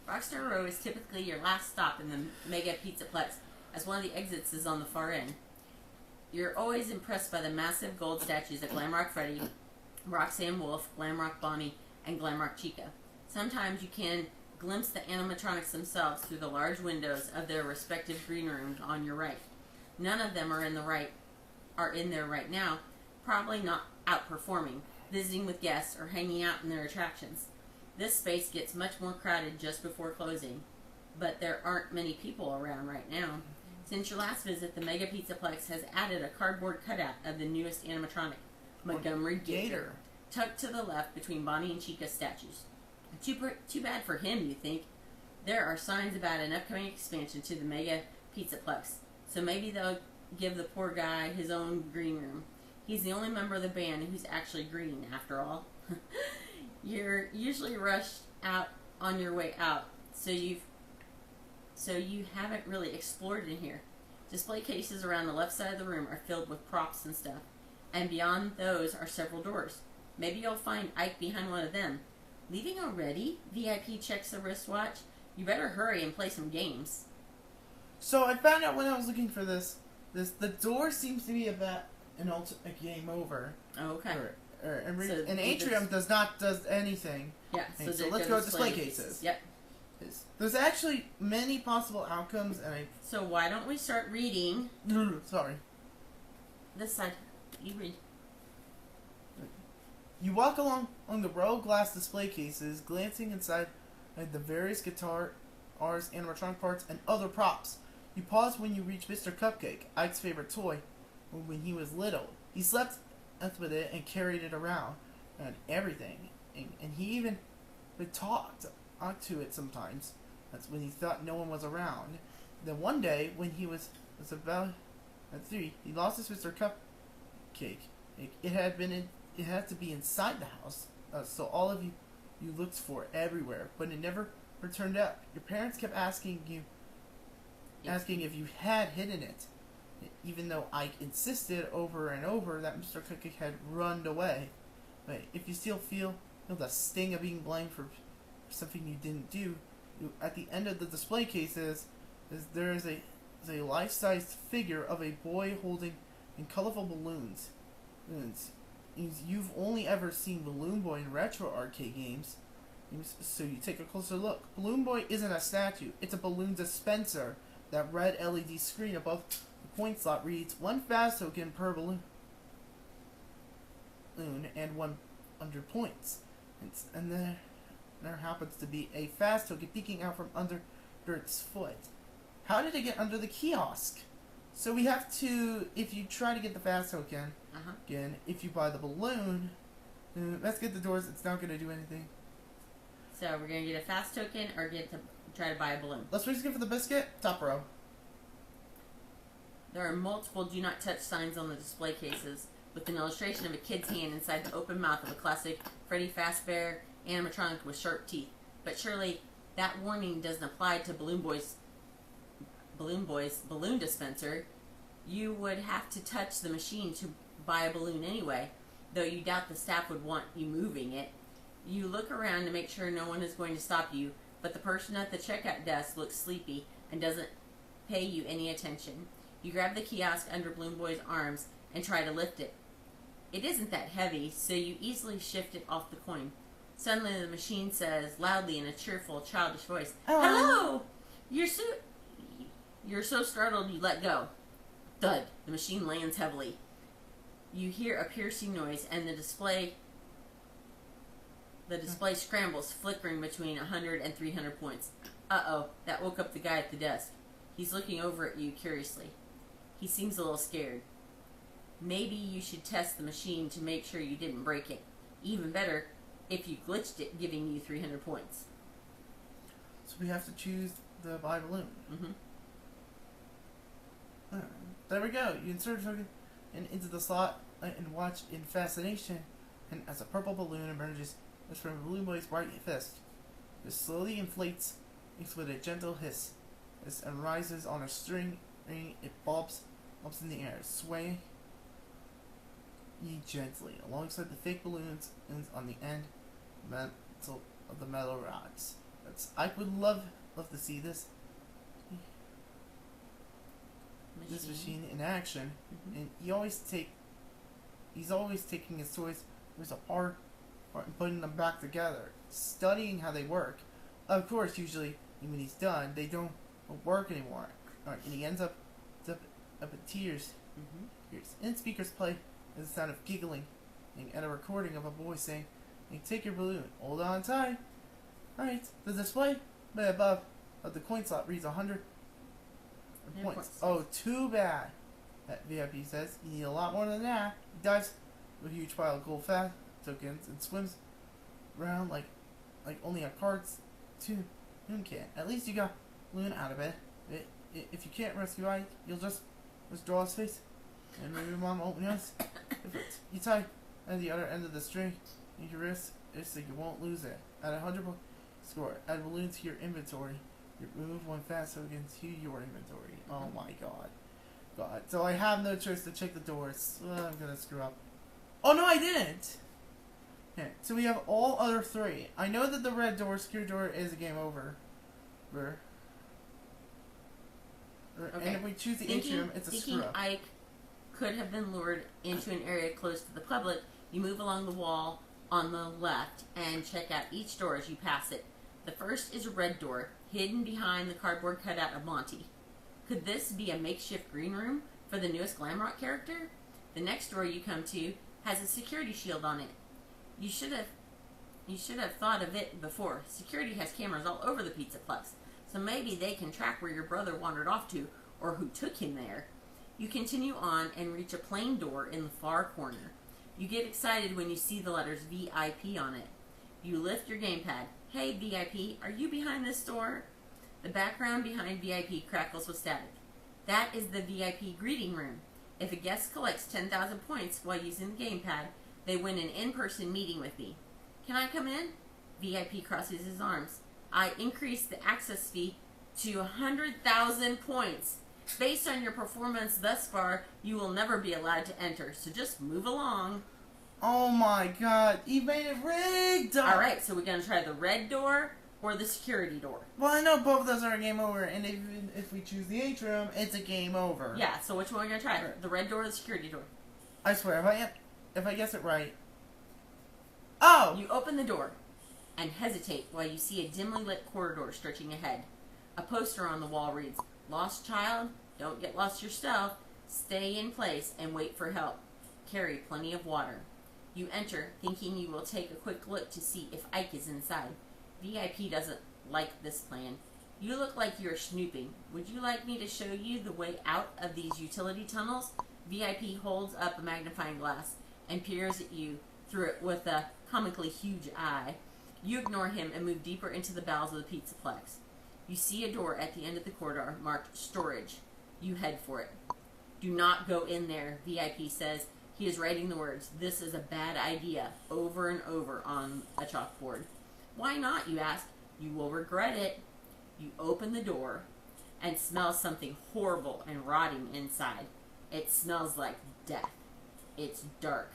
Rockstar Row is typically your last stop in the Mega Pizzaplex, as one of the exits is on the far end. You're always impressed by the massive gold statues of Glamrock Freddy, Roxanne Wolf, Glamrock Bonnie, and Glamrock Chica. Sometimes you can glimpse the animatronics themselves through the large windows of their respective green rooms on your right. None of them are in there right now, probably not out performing, visiting with guests, or hanging out in their attractions. This space gets much more crowded just before closing, but there aren't many people around right now. Since your last visit, the Mega Pizzaplex has added a cardboard cutout of the newest animatronic, Montgomery Gator, tucked to the left between Bonnie and Chica's statues. Too bad for him, you think. There are signs about an upcoming expansion to the Mega Pizzaplex, so maybe they'll give the poor guy his own green room. He's the only member of the band who's actually green, after all. You're usually rushed out on your way out, so you haven't really explored in here. Display cases around the left side of the room are filled with props and stuff, and beyond those are several doors. Maybe you'll find Ike behind one of them. Leaving already? VIP checks the wristwatch. You better hurry and play some games. So I found out when I was looking for this the door seems to be about a game over. Oh, okay. And Atrium does anything. Yeah. So let's go to display cases. Yep. There's actually many possible outcomes, and So why don't we start reading? Sorry. This side. You read. You walk along the row of glass display cases, glancing inside at the various guitars, animatronic parts, and other props. You pause when you reach Mr. Cupcake, Ike's favorite toy. When he was little, he slept with it and carried it around and everything, and he even talked to it sometimes. That's when he thought no one was around. Then one day, when he was about 3, he lost his Mr. Cupcake. It had to be inside the house, so all of you looked for it everywhere, but it never returned up. Your parents kept asking if you had hidden it, even though Ike insisted over and over that Mr. Cupcake had run away. But if you still feel the sting of being blamed for something you didn't do, at the end of the display cases, there is a life-sized figure of a boy holding in colorful balloons. You've only ever seen Balloon Boy in retro arcade games, so you take a closer look. Balloon Boy isn't a statue, it's a balloon dispenser. That red LED screen above the point slot reads 1 fast token per balloon and 100 points. And there happens to be a fast token peeking out from under its foot. How did it get under the kiosk? So we have to, if you try to get the fast token, again, if you buy the balloon, let's get the doors, it's not going to do anything. So we're going to get a fast token or try to buy a balloon. Let's risk it for the biscuit. Top row. There are multiple do not touch signs on the display cases, with an illustration of a kid's hand inside the open mouth of a classic Freddy Fazbear animatronic with sharp teeth. But surely that warning doesn't apply to Balloon Boy's balloon dispenser. You would have to touch the machine to buy a balloon anyway, though you doubt the staff would want you moving it. You look around to make sure no one is going to stop you, but the person at the checkout desk looks sleepy and doesn't pay you any attention. You grab the kiosk under Balloon Boy's arms and try to lift it. It isn't that heavy, so you easily shift it off the coin. Suddenly the machine says, loudly in a cheerful, childish voice, "Hello! You're so startled you let go." Thud. The machine lands heavily. You hear a piercing noise, and the display scrambles, flickering between 100 and 300 points. Uh-oh, that woke up the guy at the desk. He's looking over at you curiously. He seems a little scared. Maybe you should test the machine to make sure you didn't break it. Even better, if you glitched it, giving you 300 points. So we have to choose the buy balloon. There we go. You insert a token into the slot and watch in fascination, and as a purple balloon emerges from Balloon Boy's bright fist, it slowly inflates with a gentle hiss and rises on a string. It bobs in the air, swaying gently alongside the fake balloons on the end of the metal rods. I would love to see this machine in action, and he's always taking his toys apart apart and putting them back together, studying how they work. Of course, usually when he's done, they don't work anymore. Right, and he ends up in tears. Tears. And speakers play the sound of giggling and a recording of a boy saying, "Hey, take your balloon, hold on tight." Alright, the display above of the coin slot reads 100 points. Oh, too bad, that VIP says. You need a lot more than that. He dives with a huge pile of gold fat tokens and swims around like only a card's tune can. At least you got balloon out of it. If you can't rescue Ike, you'll just draw his face, and maybe your mom won't notice. You tie at the other end of the string and your wrist so you won't lose it. At 100 score, add a balloon to your inventory. You remove one fast token to your inventory. Oh my god. So I have no choice to check the doors. I'm gonna screw up. Oh no, I didn't! Okay, so we have all other three. I know that the red door, secure door, is a game over. Okay. And if we choose the atrium, it's a screw up. Ike could have been lured into an area closed to the public. You move along the wall on the left and check out each door as you pass it. The first is a red door, hidden behind the cardboard cutout of Monty. Could this be a makeshift green room for the newest Glamrock character? The next door you come to has a security shield on it. You should have thought of it before. Security has cameras all over the Pizzaplex, so maybe they can track where your brother wandered off to or who took him there. You continue on and reach a plain door in the far corner. You get excited when you see the letters VIP on it. You lift your gamepad. "Hey VIP, are you behind this door?" The background behind VIP crackles with static. That is the VIP greeting room. If a guest collects 10,000 points while using the gamepad, they win an in-person meeting with me. "Can I come in?" VIP crosses his arms. "I increase the access fee to 100,000 points. Based on your performance thus far, you will never be allowed to enter, so just move along." Oh my god, you made it rigged! Alright, so we're going to try the red door or the security door. Well, I know both of those are a game over, and if we choose the atrium, it's a game over. Yeah, so which one are we going to try? The red door or the security door? I swear, if I guess it right... Oh! You open the door and hesitate while you see a dimly lit corridor stretching ahead. A poster on the wall reads, "Lost child? Don't get lost yourself. Stay in place and wait for help. Carry plenty of water." You enter, thinking you will take a quick look to see if Ike is inside. VIP doesn't like this plan. "You look like you're snooping. Would you like me to show you the way out of these utility tunnels?" VIP holds up a magnifying glass and peers at you through it with a comically huge eye. You ignore him and move deeper into the bowels of the Pizzaplex. You see a door at the end of the corridor marked storage. You head for it. "Do not go in there," VIP says. He is writing the words, "This is a bad idea," over and over on a chalkboard. "Why not?" you ask. "You will regret it." You open the door and smell something horrible and rotting inside. It smells like death. It's dark.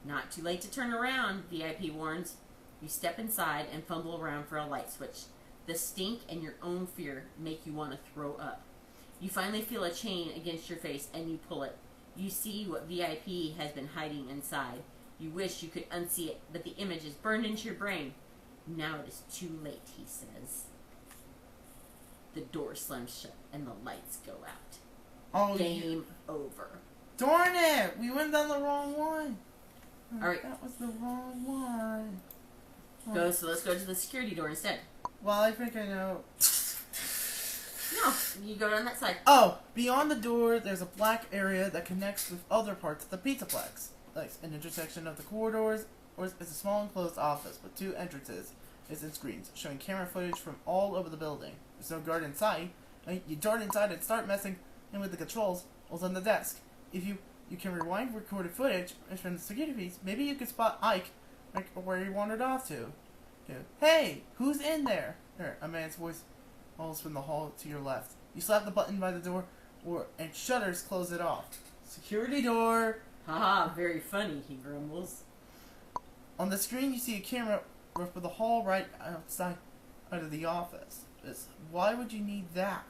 "Not too late to turn around," VIP warns. You step inside and fumble around for a light switch. The stink and your own fear make you want to throw up. You finally feel a chain against your face and you pull it. You see what VIP has been hiding inside. You wish you could unsee it, but the image is burned into your brain. "Now it is too late," he says. The door slams shut and the lights go out. Oh, Game over. Darn it! We went down the wrong one. Alright. That was the wrong one. So let's go to the security door instead. Well, I think I know. No, you go down that side. Oh, beyond the door, there's a black area that connects with other parts of the Pizzaplex. Like an intersection of the corridors, or it's a small enclosed office with two entrances. It's in screens, showing camera footage from all over the building. There's no guard inside. You dart inside and start messing with the controls on the desk. If you can rewind recorded footage from the security feeds, maybe you could spot Ike, where he wandered off to. "Hey, who's in there?" A man's voice calls from the hall to your left. You slap the button by the door, and shutters close it off. "Security door!" Haha, very funny, he grumbles. On the screen, you see a camera for the hall right outside out of the office. Why would you need that?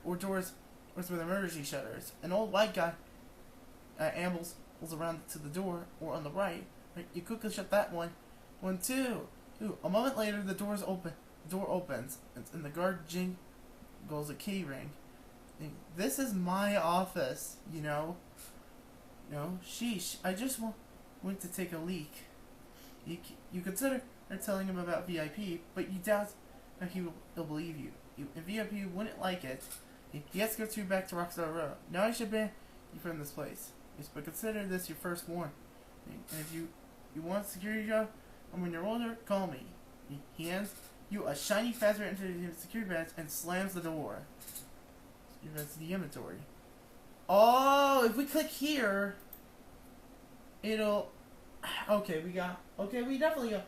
Or doors with emergency shutters. An old white guy ambles around to the door, or on the right, Right, you quickly shut that one. One, two. Ooh, a moment later, the door opens, and the guard jingles a key ring. This is my office, you know. Sheesh. I just went to take a leak. You consider telling him about VIP, but you doubt that he'll believe you. And VIP wouldn't like it. He has to go back to Rockstar Row. Now I should ban you from this place. Yes, but consider this your first warning. And if you want a security job, and when you're older, call me. He hands you a shiny password into his security badge and slams the door. That's the inventory. Oh, if we click here, it'll. Okay, we definitely got.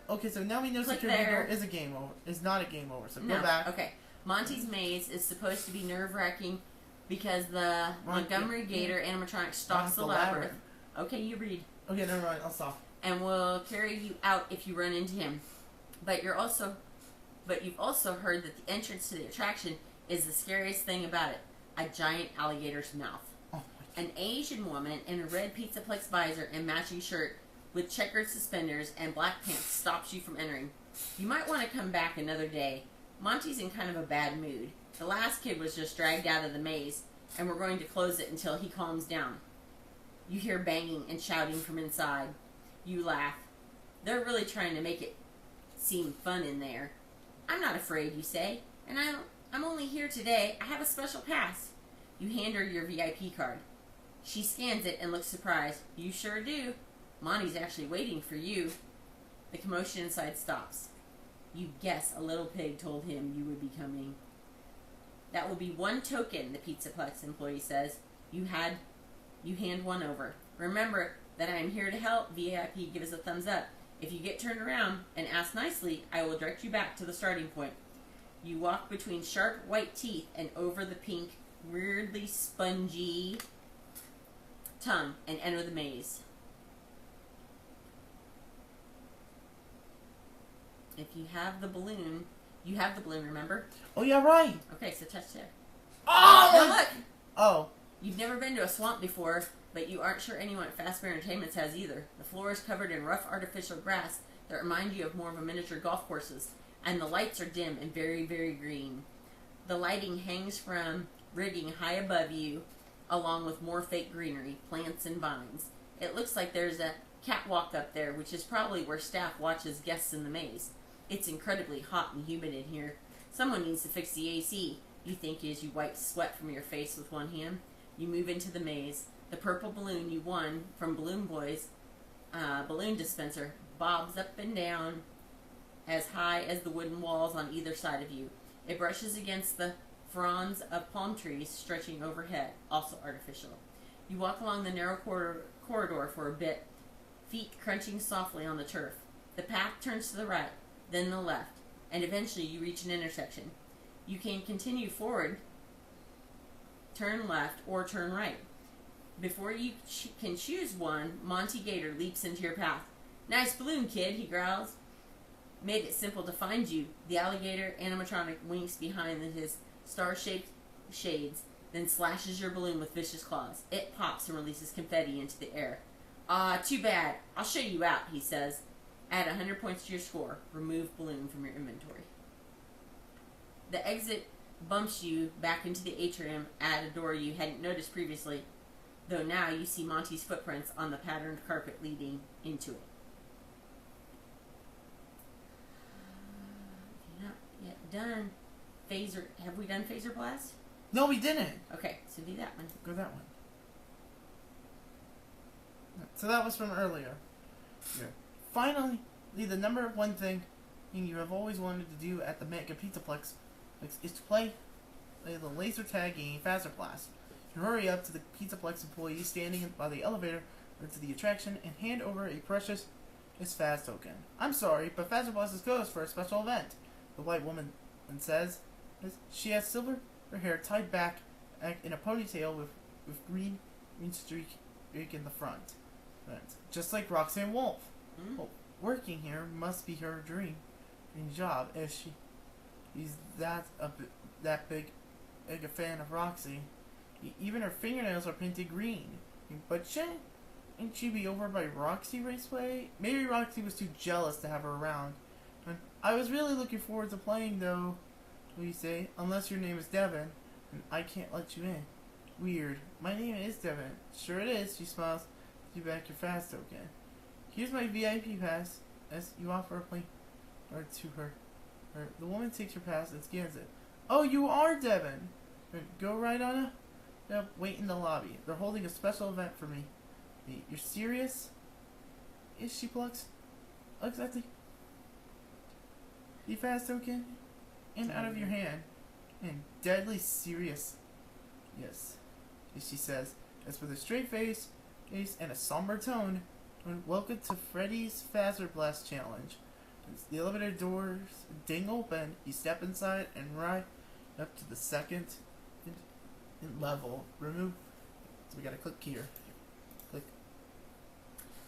Okay, so now we know Click security there. door is a game over. Is not a game over. So No. go back. Okay. Monty's maze is supposed to be nerve-wracking because the Montgomery Gator animatronic stalks the labyrinth. Okay, you read. Okay, never mind. I'll stop. And will carry you out if you run into him. But you've also heard that the entrance to the attraction is the scariest thing about it. A giant alligator's mouth. Oh my God. An Asian woman in a red Pizzaplex visor and matching shirt with checkered suspenders and black pants stops you from entering. You might want to come back another day. Monty's in kind of a bad mood. The last kid was just dragged out of the maze, and we're going to close it until he calms down. You hear banging and shouting from inside. You laugh. They're really trying to make it seem fun in there. I'm not afraid, you say, and I'm only here today. I have a special pass. You hand her your VIP card. She scans it and looks surprised. You sure do. Monty's actually waiting for you. The commotion inside stops. You guess a little pig told him you would be coming. That will be one token, the Pizzaplex employee says. You hand one over. Remember that I am here to help. VIP gives a thumbs up. If you get turned around and ask nicely, I will direct you back to the starting point. You walk between sharp white teeth and over the pink, weirdly spongy tongue and enter the maze. If you have the balloon, remember? Oh yeah, right. Okay, so touch there. Oh! Now look! Oh. You've never been to a swamp before, but you aren't sure anyone at Fazbear Entertainments has either. The floor is covered in rough artificial grass that remind you of more of a miniature golf courses, and the lights are dim and very, very green. The lighting hangs from rigging high above you, along with more fake greenery, plants, and vines. It looks like there's a catwalk up there, which is probably where staff watches guests in the maze. It's incredibly hot and humid in here. Someone needs to fix the AC, you think as you wipe sweat from your face with one hand. You move into the maze. The purple balloon you won from Balloon Boy's balloon dispenser bobs up and down as high as the wooden walls on either side of you. It brushes against the fronds of palm trees stretching overhead, also artificial. You walk along the narrow corridor for a bit, feet crunching softly on the turf. The path turns to the right, then the left, and eventually you reach an intersection. You can continue forward, turn left, or turn right. Before you can choose one, Monty Gator leaps into your path. Nice balloon, kid, he growls. Made it simple to find you. The alligator animatronic winks behind his star-shaped shades, then slashes your balloon with vicious claws. It pops and releases confetti into the air. Too bad. I'll show you out, he says. Add 100 points to your score. Remove balloon from your inventory. The exit bumps you back into the atrium at a door you hadn't noticed previously, though now you see Monty's footprints on the patterned carpet leading into it. Not yet done. Phaser. Have we done Phaser Blast? No, we didn't. Okay, so do that one. Go that one. So that was from earlier. Yeah. Finally, the number one thing you have always wanted to do at the Mega Pizzaplex is to play the laser tag game Phaser Blast. You hurry up to the Pizzaplex employee standing by the elevator to the attraction and hand over a precious Faz token. I'm sorry, but Phaser Blast is closed for a special event, the white woman says. She has silver hair tied back in a ponytail with green streak in the front. Just like Roxanne Wolf. Well, working here must be her dream job, as she's that big a fan of Roxy. Even her fingernails are painted green. But Wouldn't she be over by Roxy Raceway? Maybe Roxy was too jealous to have her around. I was really looking forward to playing, though. What do you say? Unless your name is Devin, and I can't let you in. Weird. My name is Devin. Sure it is, she smiles. You back your fast token. Here's my VIP pass, as you offer a plane or to her. The woman takes your pass and scans it. Oh, you are Devin! Go right on up. Now, wait in the lobby. They're holding a special event for me. You're serious? Is she plugs? Exactly. The fast token and out of your hand. And deadly serious. Yes, she says, as with a straight face and a somber tone. Welcome to Freddy's Phaser Blast Challenge. As the elevator doors ding open, you step inside and ride up to the second level. Remove. So we gotta click here. Click.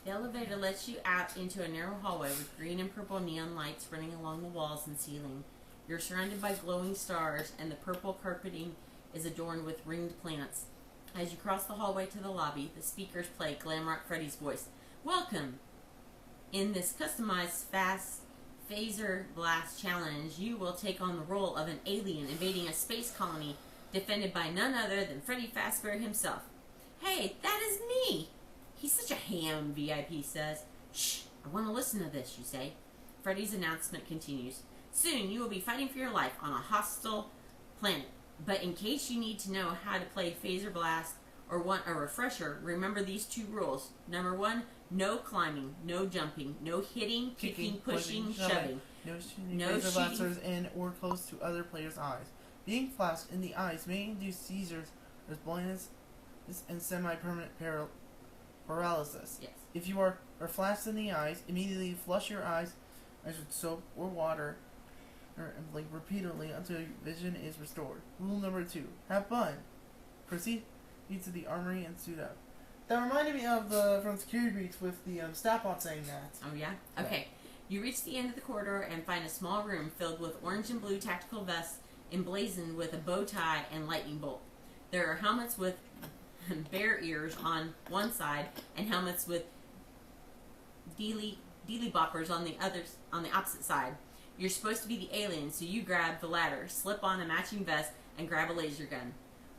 The elevator lets you out into a narrow hallway with green and purple neon lights running along the walls and ceiling. You're surrounded by glowing stars, and the purple carpeting is adorned with ringed planets. As you cross the hallway to the lobby, the speakers play Glam Rock Freddy's voice. Welcome! In this customized fast Phaser Blast Challenge, you will take on the role of an alien invading a space colony defended by none other than Freddy Fazbear himself. Hey, that is me! He's such a ham, VIP says. Shh, I want to listen to this, you say. Freddy's announcement continues. Soon you will be fighting for your life on a hostile planet. But in case you need to know how to play Phaser Blast or want a refresher, remember these 2 rules. Number 1, no climbing, no jumping, no hitting, kicking, pushing, shoving. No shooting Phaser blasters in or close to other players' eyes. Being flashed in the eyes may induce seizures, blindness, and semi-permanent paralysis. Yes. If you are flashed in the eyes, immediately flush your eyes with soap or water and blink repeatedly until your vision is restored. Rule number 2: have fun. Proceed to the armory and suit up. That reminded me of from Security Breach with the Statbot saying that. Oh yeah? Okay. You reach the end of the corridor and find a small room filled with orange and blue tactical vests emblazoned with a bow tie and lightning bolt. There are helmets with bear ears on one side and helmets with dealy boppers on the opposite side. You're supposed to be the alien, so you grab the latter, slip on a matching vest, and grab a laser gun.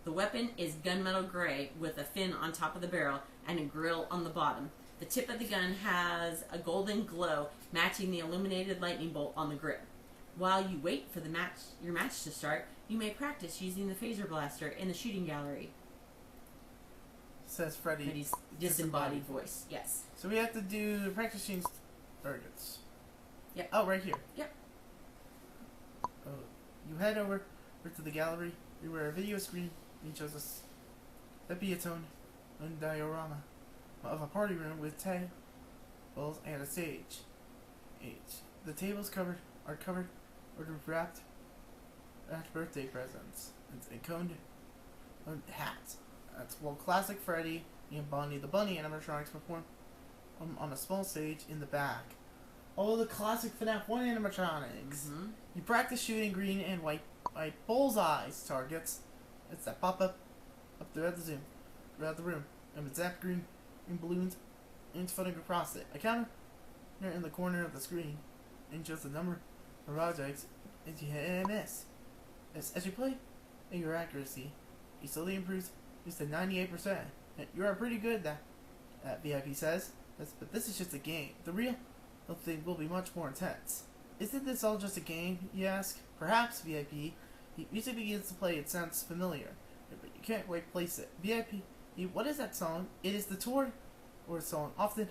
The weapon is gunmetal gray with a fin on top of the barrel and a grill on the bottom. The tip of the gun has a golden glow matching the illuminated lightning bolt on the grip. While you wait for your match to start, you may practice using the phaser blaster in the shooting gallery. Says Freddy's disembodied voice. Yes. So we have to do the practice shooting targets. Yep. Oh, right here. Yep. You head over to the gallery where a video screen shows us the Beatone and diorama of a party room with tables and a stage. The tables are covered or wrapped birthday presents and coned hats. That's classic Freddy and Bonnie the Bunny animatronics perform on a small stage in the back. Oh, the classic FNAF 1 animatronics. Mm-hmm. You practice shooting green and white bullseyes targets. It's that pop up throughout the room, and with zap green and balloons and floating across it. A counter in the corner of the screen and shows the number of objects as you hit and miss. As you play, and your accuracy, you slowly improves just to 98%. You are pretty good, that VIP says. But this is just a game. The real thing will be much more intense. Isn't this all just a game, you ask? Perhaps, VIP. Music begins to play. It sounds familiar, but you can't quite place it. VIP, what is that song? It is the Tour or song, often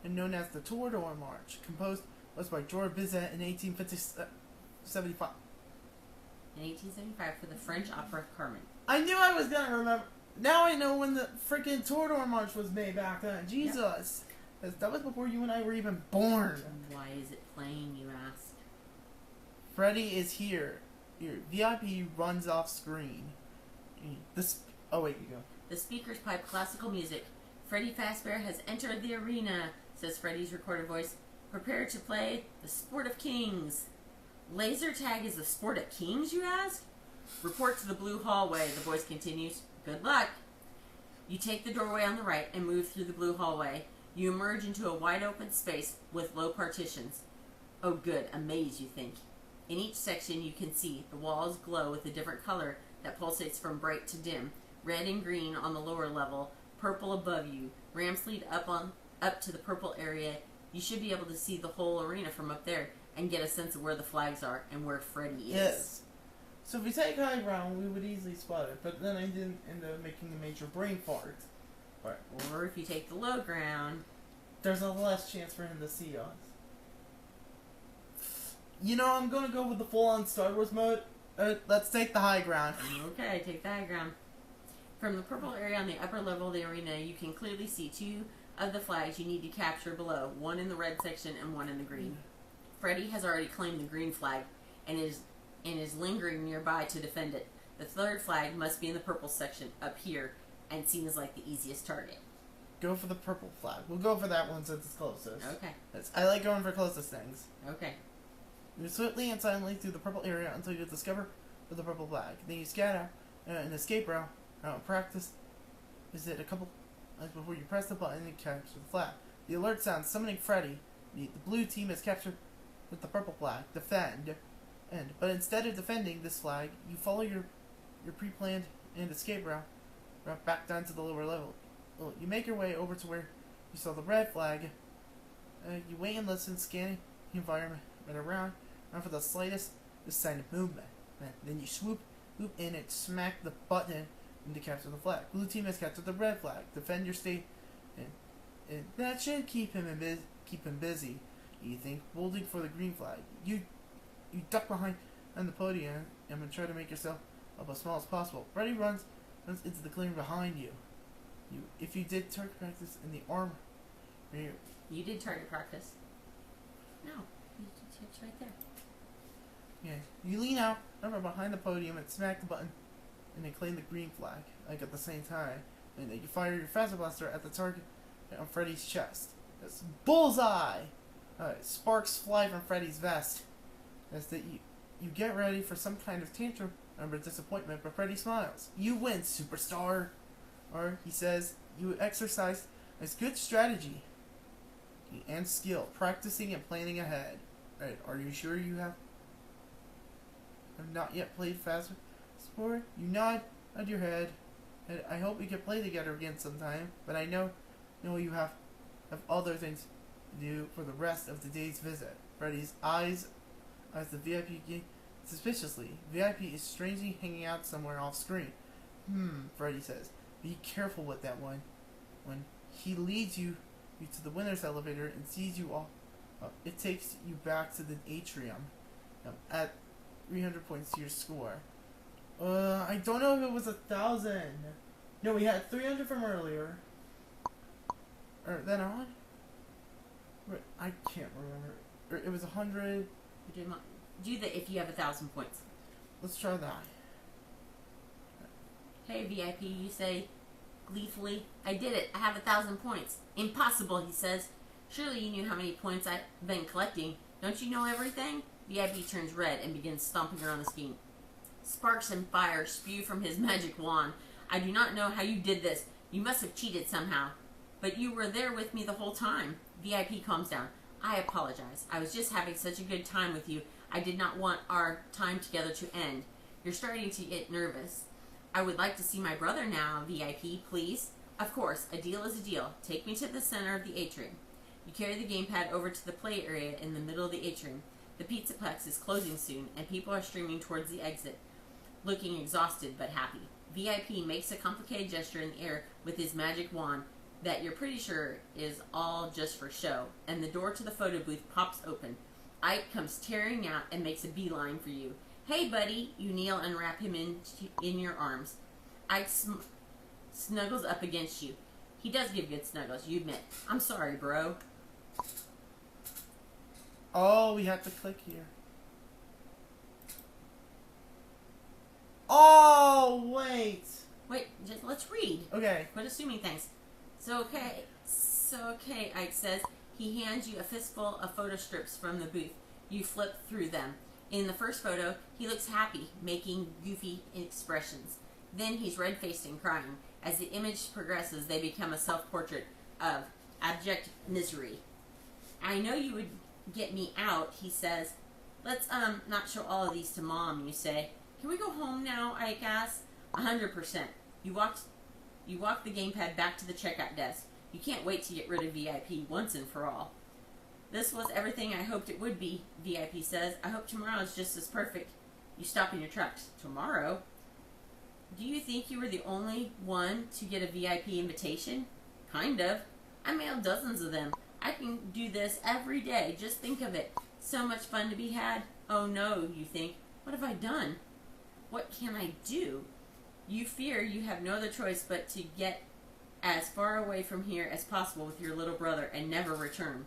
known as the Toreador March, composed by George Bizet in 1875. In 1875 for the French opera Carmen. I knew I was gonna remember. Now I know when the freaking Toreador March was made back then. Jesus. Yep. That was before you and I were even born. Why is it playing, you ask? Freddy is here. Your VIP runs off screen. Oh wait, you go. The speakers pipe classical music. Freddy Fazbear has entered the arena, says Freddy's recorded voice. Prepare to play the Sport of Kings. Laser tag is the Sport of Kings, you ask? Report to the blue hallway, the voice continues. Good luck. You take the doorway on the right and move through the blue hallway. You emerge into a wide open space with low partitions. Oh good, a maze, you think. In each section you can see the walls glow with a different color that pulsates from bright to dim. Red and green on the lower level, purple above you. Ramps lead up to the purple area. You should be able to see the whole arena from up there and get a sense of where the flags are and where Freddy is. Yes. So if we take high ground, we would easily spot it, but then I didn't end up making a major brain fart. Right. Or if you take the low ground, there's a less chance for him to see us. You know, I'm gonna go with the full-on Star Wars mode. Let's take the high ground. Okay, take the high ground. From the purple area on the upper level of the arena, you can clearly see two of the flags you need to capture below, one in the red section and one in the green. Freddy has already claimed the green flag and is lingering nearby to defend it. The third flag must be in the purple section up here and seen as like the easiest target. Go for the purple flag. We'll go for that one since it's closest. Okay. I like going for closest things. Okay. Move swiftly and silently through the purple area until you discover the purple flag. Then you scatter an escape route. Practice is it a couple before you press the button and capture the flag. The alert sounds summoning Freddy. The blue team is captured with the purple flag. Defend. But instead of defending this flag, you follow your pre-planned and escape route back down to the lower level. You make your way over to where you saw the red flag. You wait and listen, scanning the environment around for the slightest sign of movement. Then you swoop in and smack the button to capture the flag. Blue team has captured the red flag. Defend your state, and that should keep him busy. You think, holding for the green flag. You duck behind on the podium and try to make yourself up as small as possible. Freddy runs into the clearing behind you. If you did target practice in the armor, you did target practice. No, it's right there. Yeah, you lean out over behind the podium and smack the button, and then claim the green flag at the same time. And then you fire your phaser blaster at the target on Freddy's chest. That's bullseye. Sparks fly from Freddy's vest. As that you get ready for some kind of tantrum or disappointment, but Freddy smiles. You win, superstar. Or he says you exercise as good strategy and skill, practicing and planning ahead. Alright, are you sure you have not yet played Faster Sport? You nod your head. And I hope we can play together again sometime, but I know you have other things to do for the rest of today's visit. Freddy's eyes as the VIP game suspiciously. VIP is strangely hanging out somewhere off screen. Freddy says. Be careful with that one. When he leads you to the winner's elevator and sees you all, it takes you back to the atrium. At 300 points to your score. I don't know if it was 1,000. No, we had 300 from earlier. Or then on? I can't remember. Or it was 100. Do that if you have 1,000 points. Let's try that. Hey VIP, you say gleefully. I did it. I have 1,000 points. Impossible, he says. Surely you knew how many points I've been collecting. Don't you know everything? VIP turns red and begins stomping around the screen. Sparks and fire spew from his magic wand. I do not know how you did this. You must have cheated somehow. But you were there with me the whole time. VIP calms down. I apologize. I was just having such a good time with you. I did not want our time together to end. You're starting to get nervous. I would like to see my brother now, VIP, please. Of course, a deal is a deal. Take me to the center of the atrium. You carry the gamepad over to the play area in the middle of the atrium. The Pizzaplex is closing soon, and people are streaming towards the exit, looking exhausted but happy. VIP makes a complicated gesture in the air with his magic wand that you're pretty sure is all just for show, and the door to the photo booth pops open. Ike comes tearing out and makes a beeline for you. Hey, buddy, you kneel and wrap him in your arms. Ike snuggles up against you. He does give good snuggles, you admit. I'm sorry, bro. Oh, we have to click here. Oh, wait. Wait, just let's read. Okay. Quit assuming things. So okay, Ike says. He hands you a fistful of photo strips from the booth. You flip through them. In the first photo, he looks happy, making goofy expressions. Then he's red-faced and crying. As the image progresses, they become a self-portrait of abject misery. I know you would get me out, he says. Let's, not show all of these to Mom, you say. Can we go home now, Ike asks. 100%. You walk the gamepad back to the checkout desk. You can't wait to get rid of VIP once and for all. This was everything I hoped it would be, VIP says. I hope tomorrow is just as perfect. You stop in your tracks. Tomorrow? Do you think you were the only one to get a VIP invitation? Kind of. I mailed dozens of them. I can do this every day. Just think of it. So much fun to be had. Oh no, you think. What have I done? What can I do? You fear you have no other choice but to get as far away from here as possible with your little brother and never return.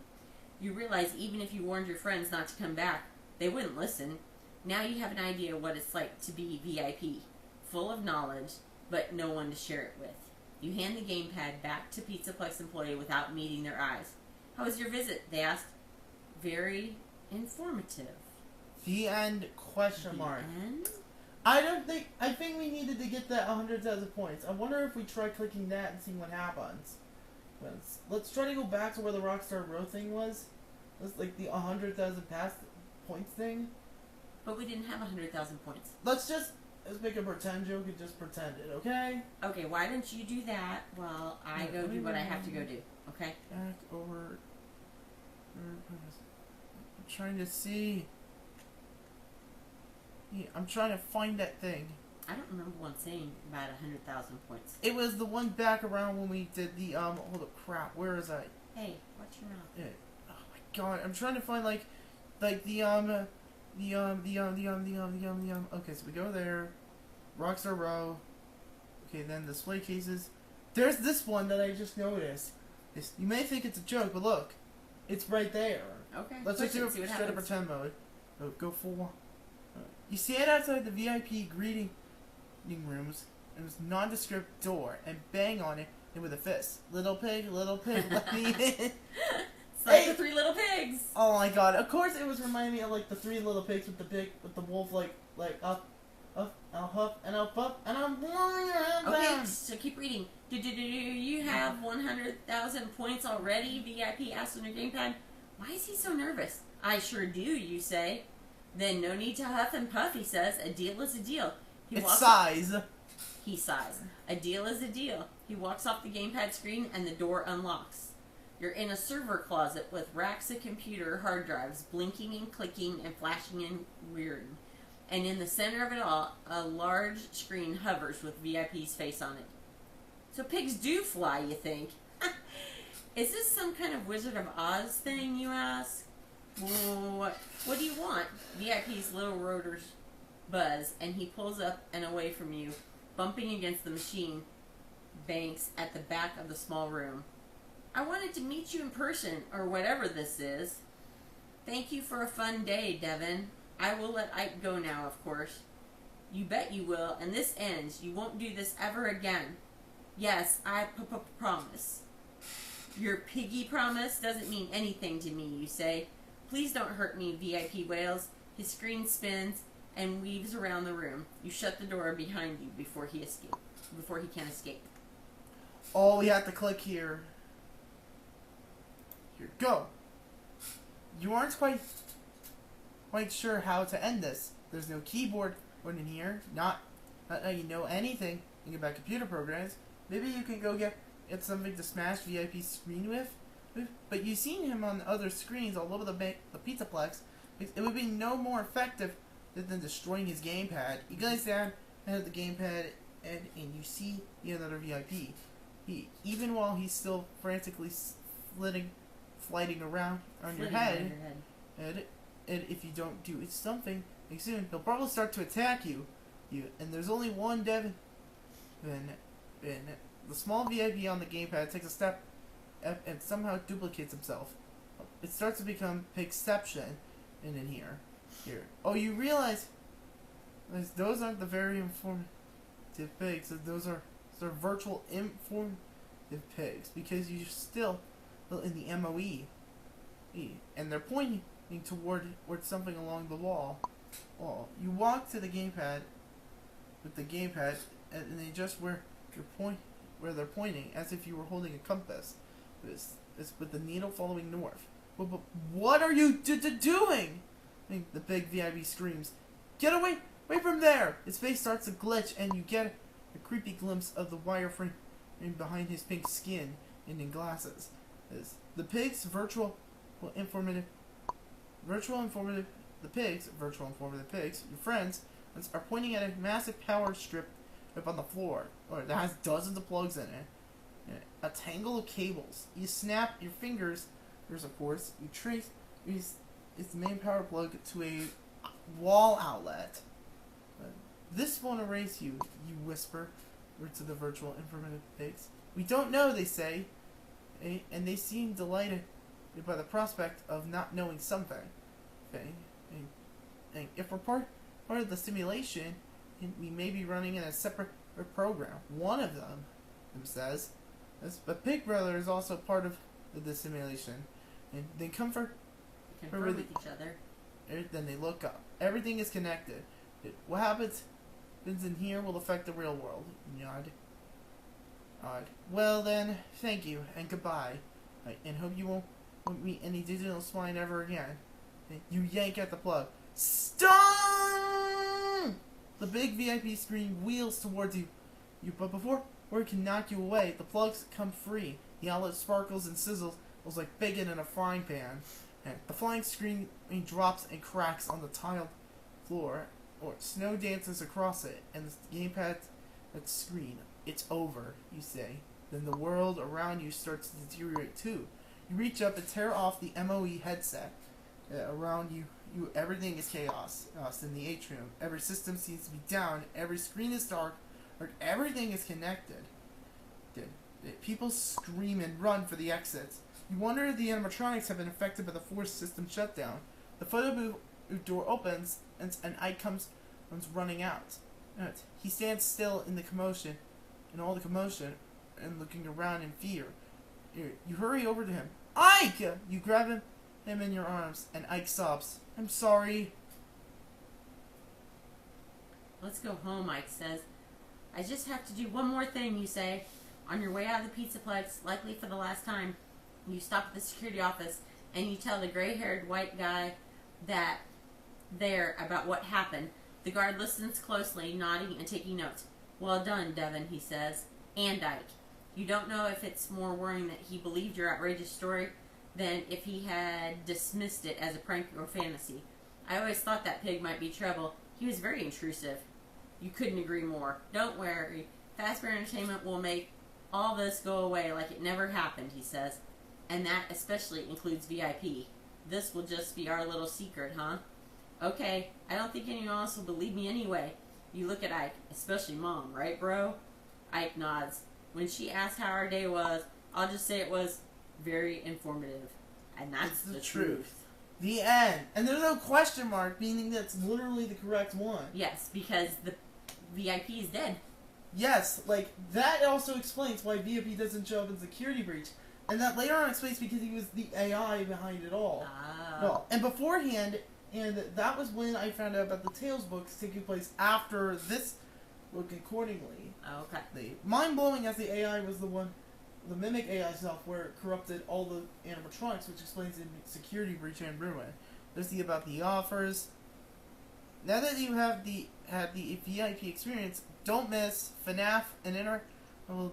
You realize even if you warned your friends not to come back, they wouldn't listen. Now you have an idea what it's like to be VIP, full of knowledge, but no one to share it with. You hand the gamepad back to Pizzaplex employee without meeting their eyes. How was your visit? They asked. Very informative. The end? Question mark. End? I think we needed to get that 100,000 points. I wonder if we try clicking that and seeing what happens. Let's try to go back to where the Rockstar Row thing was. That's like the 100,000 pass points thing. But we didn't have 100,000 points. Let's make a pretend joke and just pretend it, okay? Okay, why don't you do that while I go do what I have to go do, okay? Back over. I'm trying to see. Yeah, I'm trying to find that thing. I don't remember one saying about 100,000 points. It was the one back around when we did the holy crap, where is that? Hey, watch your mouth. Yeah. Oh my god, I'm trying to find the okay, so we go there. Rockstar Row. Okay, then display cases. There's this one that I just noticed. You may think it's a joke, but look. It's right there. Okay. Let's just do it straight up pretend mode. Oh, go full. You see it outside the VIP greeting rooms, and there's a nondescript door, and bang on it with a fist. Little pig, let me in. It's like the Three Little Pigs. Oh my god! Of course, it was reminding me of like the Three Little Pigs with the wolf like up, I'll huff and I'll puff and I'm blowing your head down. Okay, so keep reading. Do you have 100,000 points already? VIP asks on your gamepad. Why is he so nervous? I sure do, you say. Then no need to huff and puff, he says. A deal is a deal. It's size. He sighs. A deal is a deal. He walks off the gamepad screen and the door unlocks. You're in a server closet with racks of computer hard drives blinking and clicking and flashing and rearing. And in the center of it all, a large screen hovers with VIP's face on it. So pigs do fly, you think? Is this some kind of Wizard of Oz thing, you ask? What do you want? VIP's little rotors buzz, and he pulls up and away from you, bumping against the machine banks at the back of the small room. I wanted to meet you in person, or whatever this is. Thank you for a fun day, Devin. I will let Ike go now, of course. You bet you will, and this ends. You won't do this ever again. Yes, I promise. Your piggy promise doesn't mean anything to me, you say. Please don't hurt me, VIP wails. His screen spins and weaves around the room. You shut the door behind you before he can escape. Oh, we have to click here. Here, go. You aren't quite sure how to end this. There's no keyboard in here. Not how you know anything about computer programs. Maybe you can go get something to smash VIP's screen with. But you've seen him on other screens all over the Pizzaplex. It would be no more effective than destroying his gamepad. You glance down at the gamepad and you see another VIP. Even while he's still frantically flighting around on your head, and if you don't do something soon, he'll probably start to attack you. And there's only one Devin. Then the small VIP on the gamepad takes a step and somehow duplicates himself. It starts to become Pigception in here. Oh, you realize those aren't the very informative pigs. Those are virtual informative pigs because you're still in the MOE. And they're pointing toward something along the wall. Oh, you walk to the gamepad with the gamepad and they just where you're where they're pointing, as if you were holding a compass. It's with the needle following north. But what are you doing? The big VIP screams, "Get away from there!" His face starts to glitch, and you get a creepy glimpse of the wireframe behind his pink skin and in glasses. The pigs, virtual informative pigs, your friends, are pointing at a massive power strip up on the floor, that has dozens of plugs in it. A tangle of cables. You snap your fingers, of course. You trace its main power plug to a wall outlet. "This won't erase you," you whisper to the virtual informative pigs. "We don't know," they say, and they seem delighted by the prospect of not knowing something. And if we're part of the simulation, we may be running in a separate program. One of them says. But Big Brother is also part of the simulation. And they confirm with each other. Then they look up. Everything is connected. What happens in here will affect the real world. Nod. "Well then, thank you and goodbye. And hope you won't meet any digital swine ever again." You yank at the plug. "Stop!" The big VIP screen wheels towards you. But before it can knock you away, the plugs come free. The outlet sparkles and sizzles. It was like bacon in a frying pan. And the flying screen drops and cracks on the tiled floor, or snow dances across it, and the gamepad at screen. "It's over," you say. Then the world around you starts to deteriorate too. You reach up and tear off the MOE headset. Around you, everything is chaos. In the atrium, every system seems to be down. Every screen is dark. Everything is connected. People scream and run for the exits. You wonder if the animatronics have been affected by the forced system shutdown. The photo booth door opens, and Ike comes running out. He stands still in all the commotion, and looking around in fear. You hurry over to him. "Ike!" You grab him in your arms, and Ike sobs. "I'm sorry." "Let's go home," Ike says. "I just have to do one more thing," you say. On your way out of the Pizzaplex, likely for the last time, you stop at the security office and you tell the gray-haired white guy about what happened. The guard listens closely, nodding and taking notes. "Well done, Devin," he says. "And Ike. You don't know if it's more worrying that he believed your outrageous story than if he had dismissed it as a prank or fantasy. I always thought that pig might be trouble. He was very intrusive." "You couldn't agree more. Don't worry. Fazbear Entertainment will make all this go away like it never happened," he says. "And that especially includes VIP. This will just be our little secret, huh?" "Okay, I don't think anyone else will believe me anyway." You look at Ike, especially Mom, right, bro? Ike nods. "When she asked how our day was, I'll just say it was very informative. And that's the truth." The end. And there's no question mark, meaning that's literally the correct one. Yes, because the VIP is dead. Yes, that also explains why VIP doesn't show up in Security Breach. And that later on explains because he was the AI behind it all. Well, and beforehand, and that was when I found out about the Tales books taking place after this book accordingly. Okay. The mind-blowing as the AI was the Mimic AI software corrupted all the animatronics, which explains in Security Breach and Ruin. There's about the offers. Now that you had the VIP experience, don't miss Fnaf and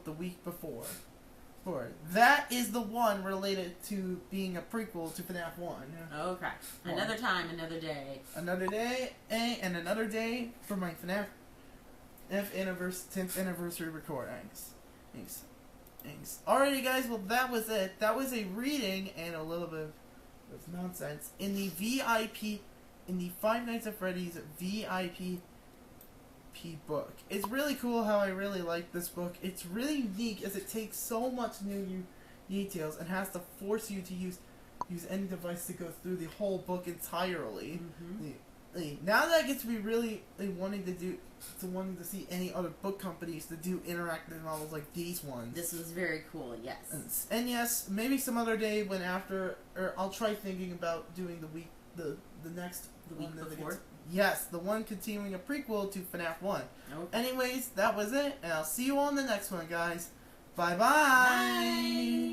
the week before. That is the one related to being a prequel to Fnaf 1. Okay. Another time, another day. Another day, and another day for my Fnaf 10th anniversary recordings. Thanks. Alrighty, guys. Well, that was it. That was a reading and a little bit of nonsense in the VIP, in the Five Nights at Freddy's VIP book. It's really cool how I really like this book. It's really unique as it takes so much new details and has to force you to use any device to go through the whole book entirely. Now that I get to be really wanting to see any other book companies to do interactive novels like these ones. This was very cool, yes. And yes, maybe some other day or I'll try thinking about doing the week before. Yes, the one continuing a prequel to Fnaf 1. Okay. Anyways, that was it, and I'll see you all in the next one, guys. Bye-bye. Bye.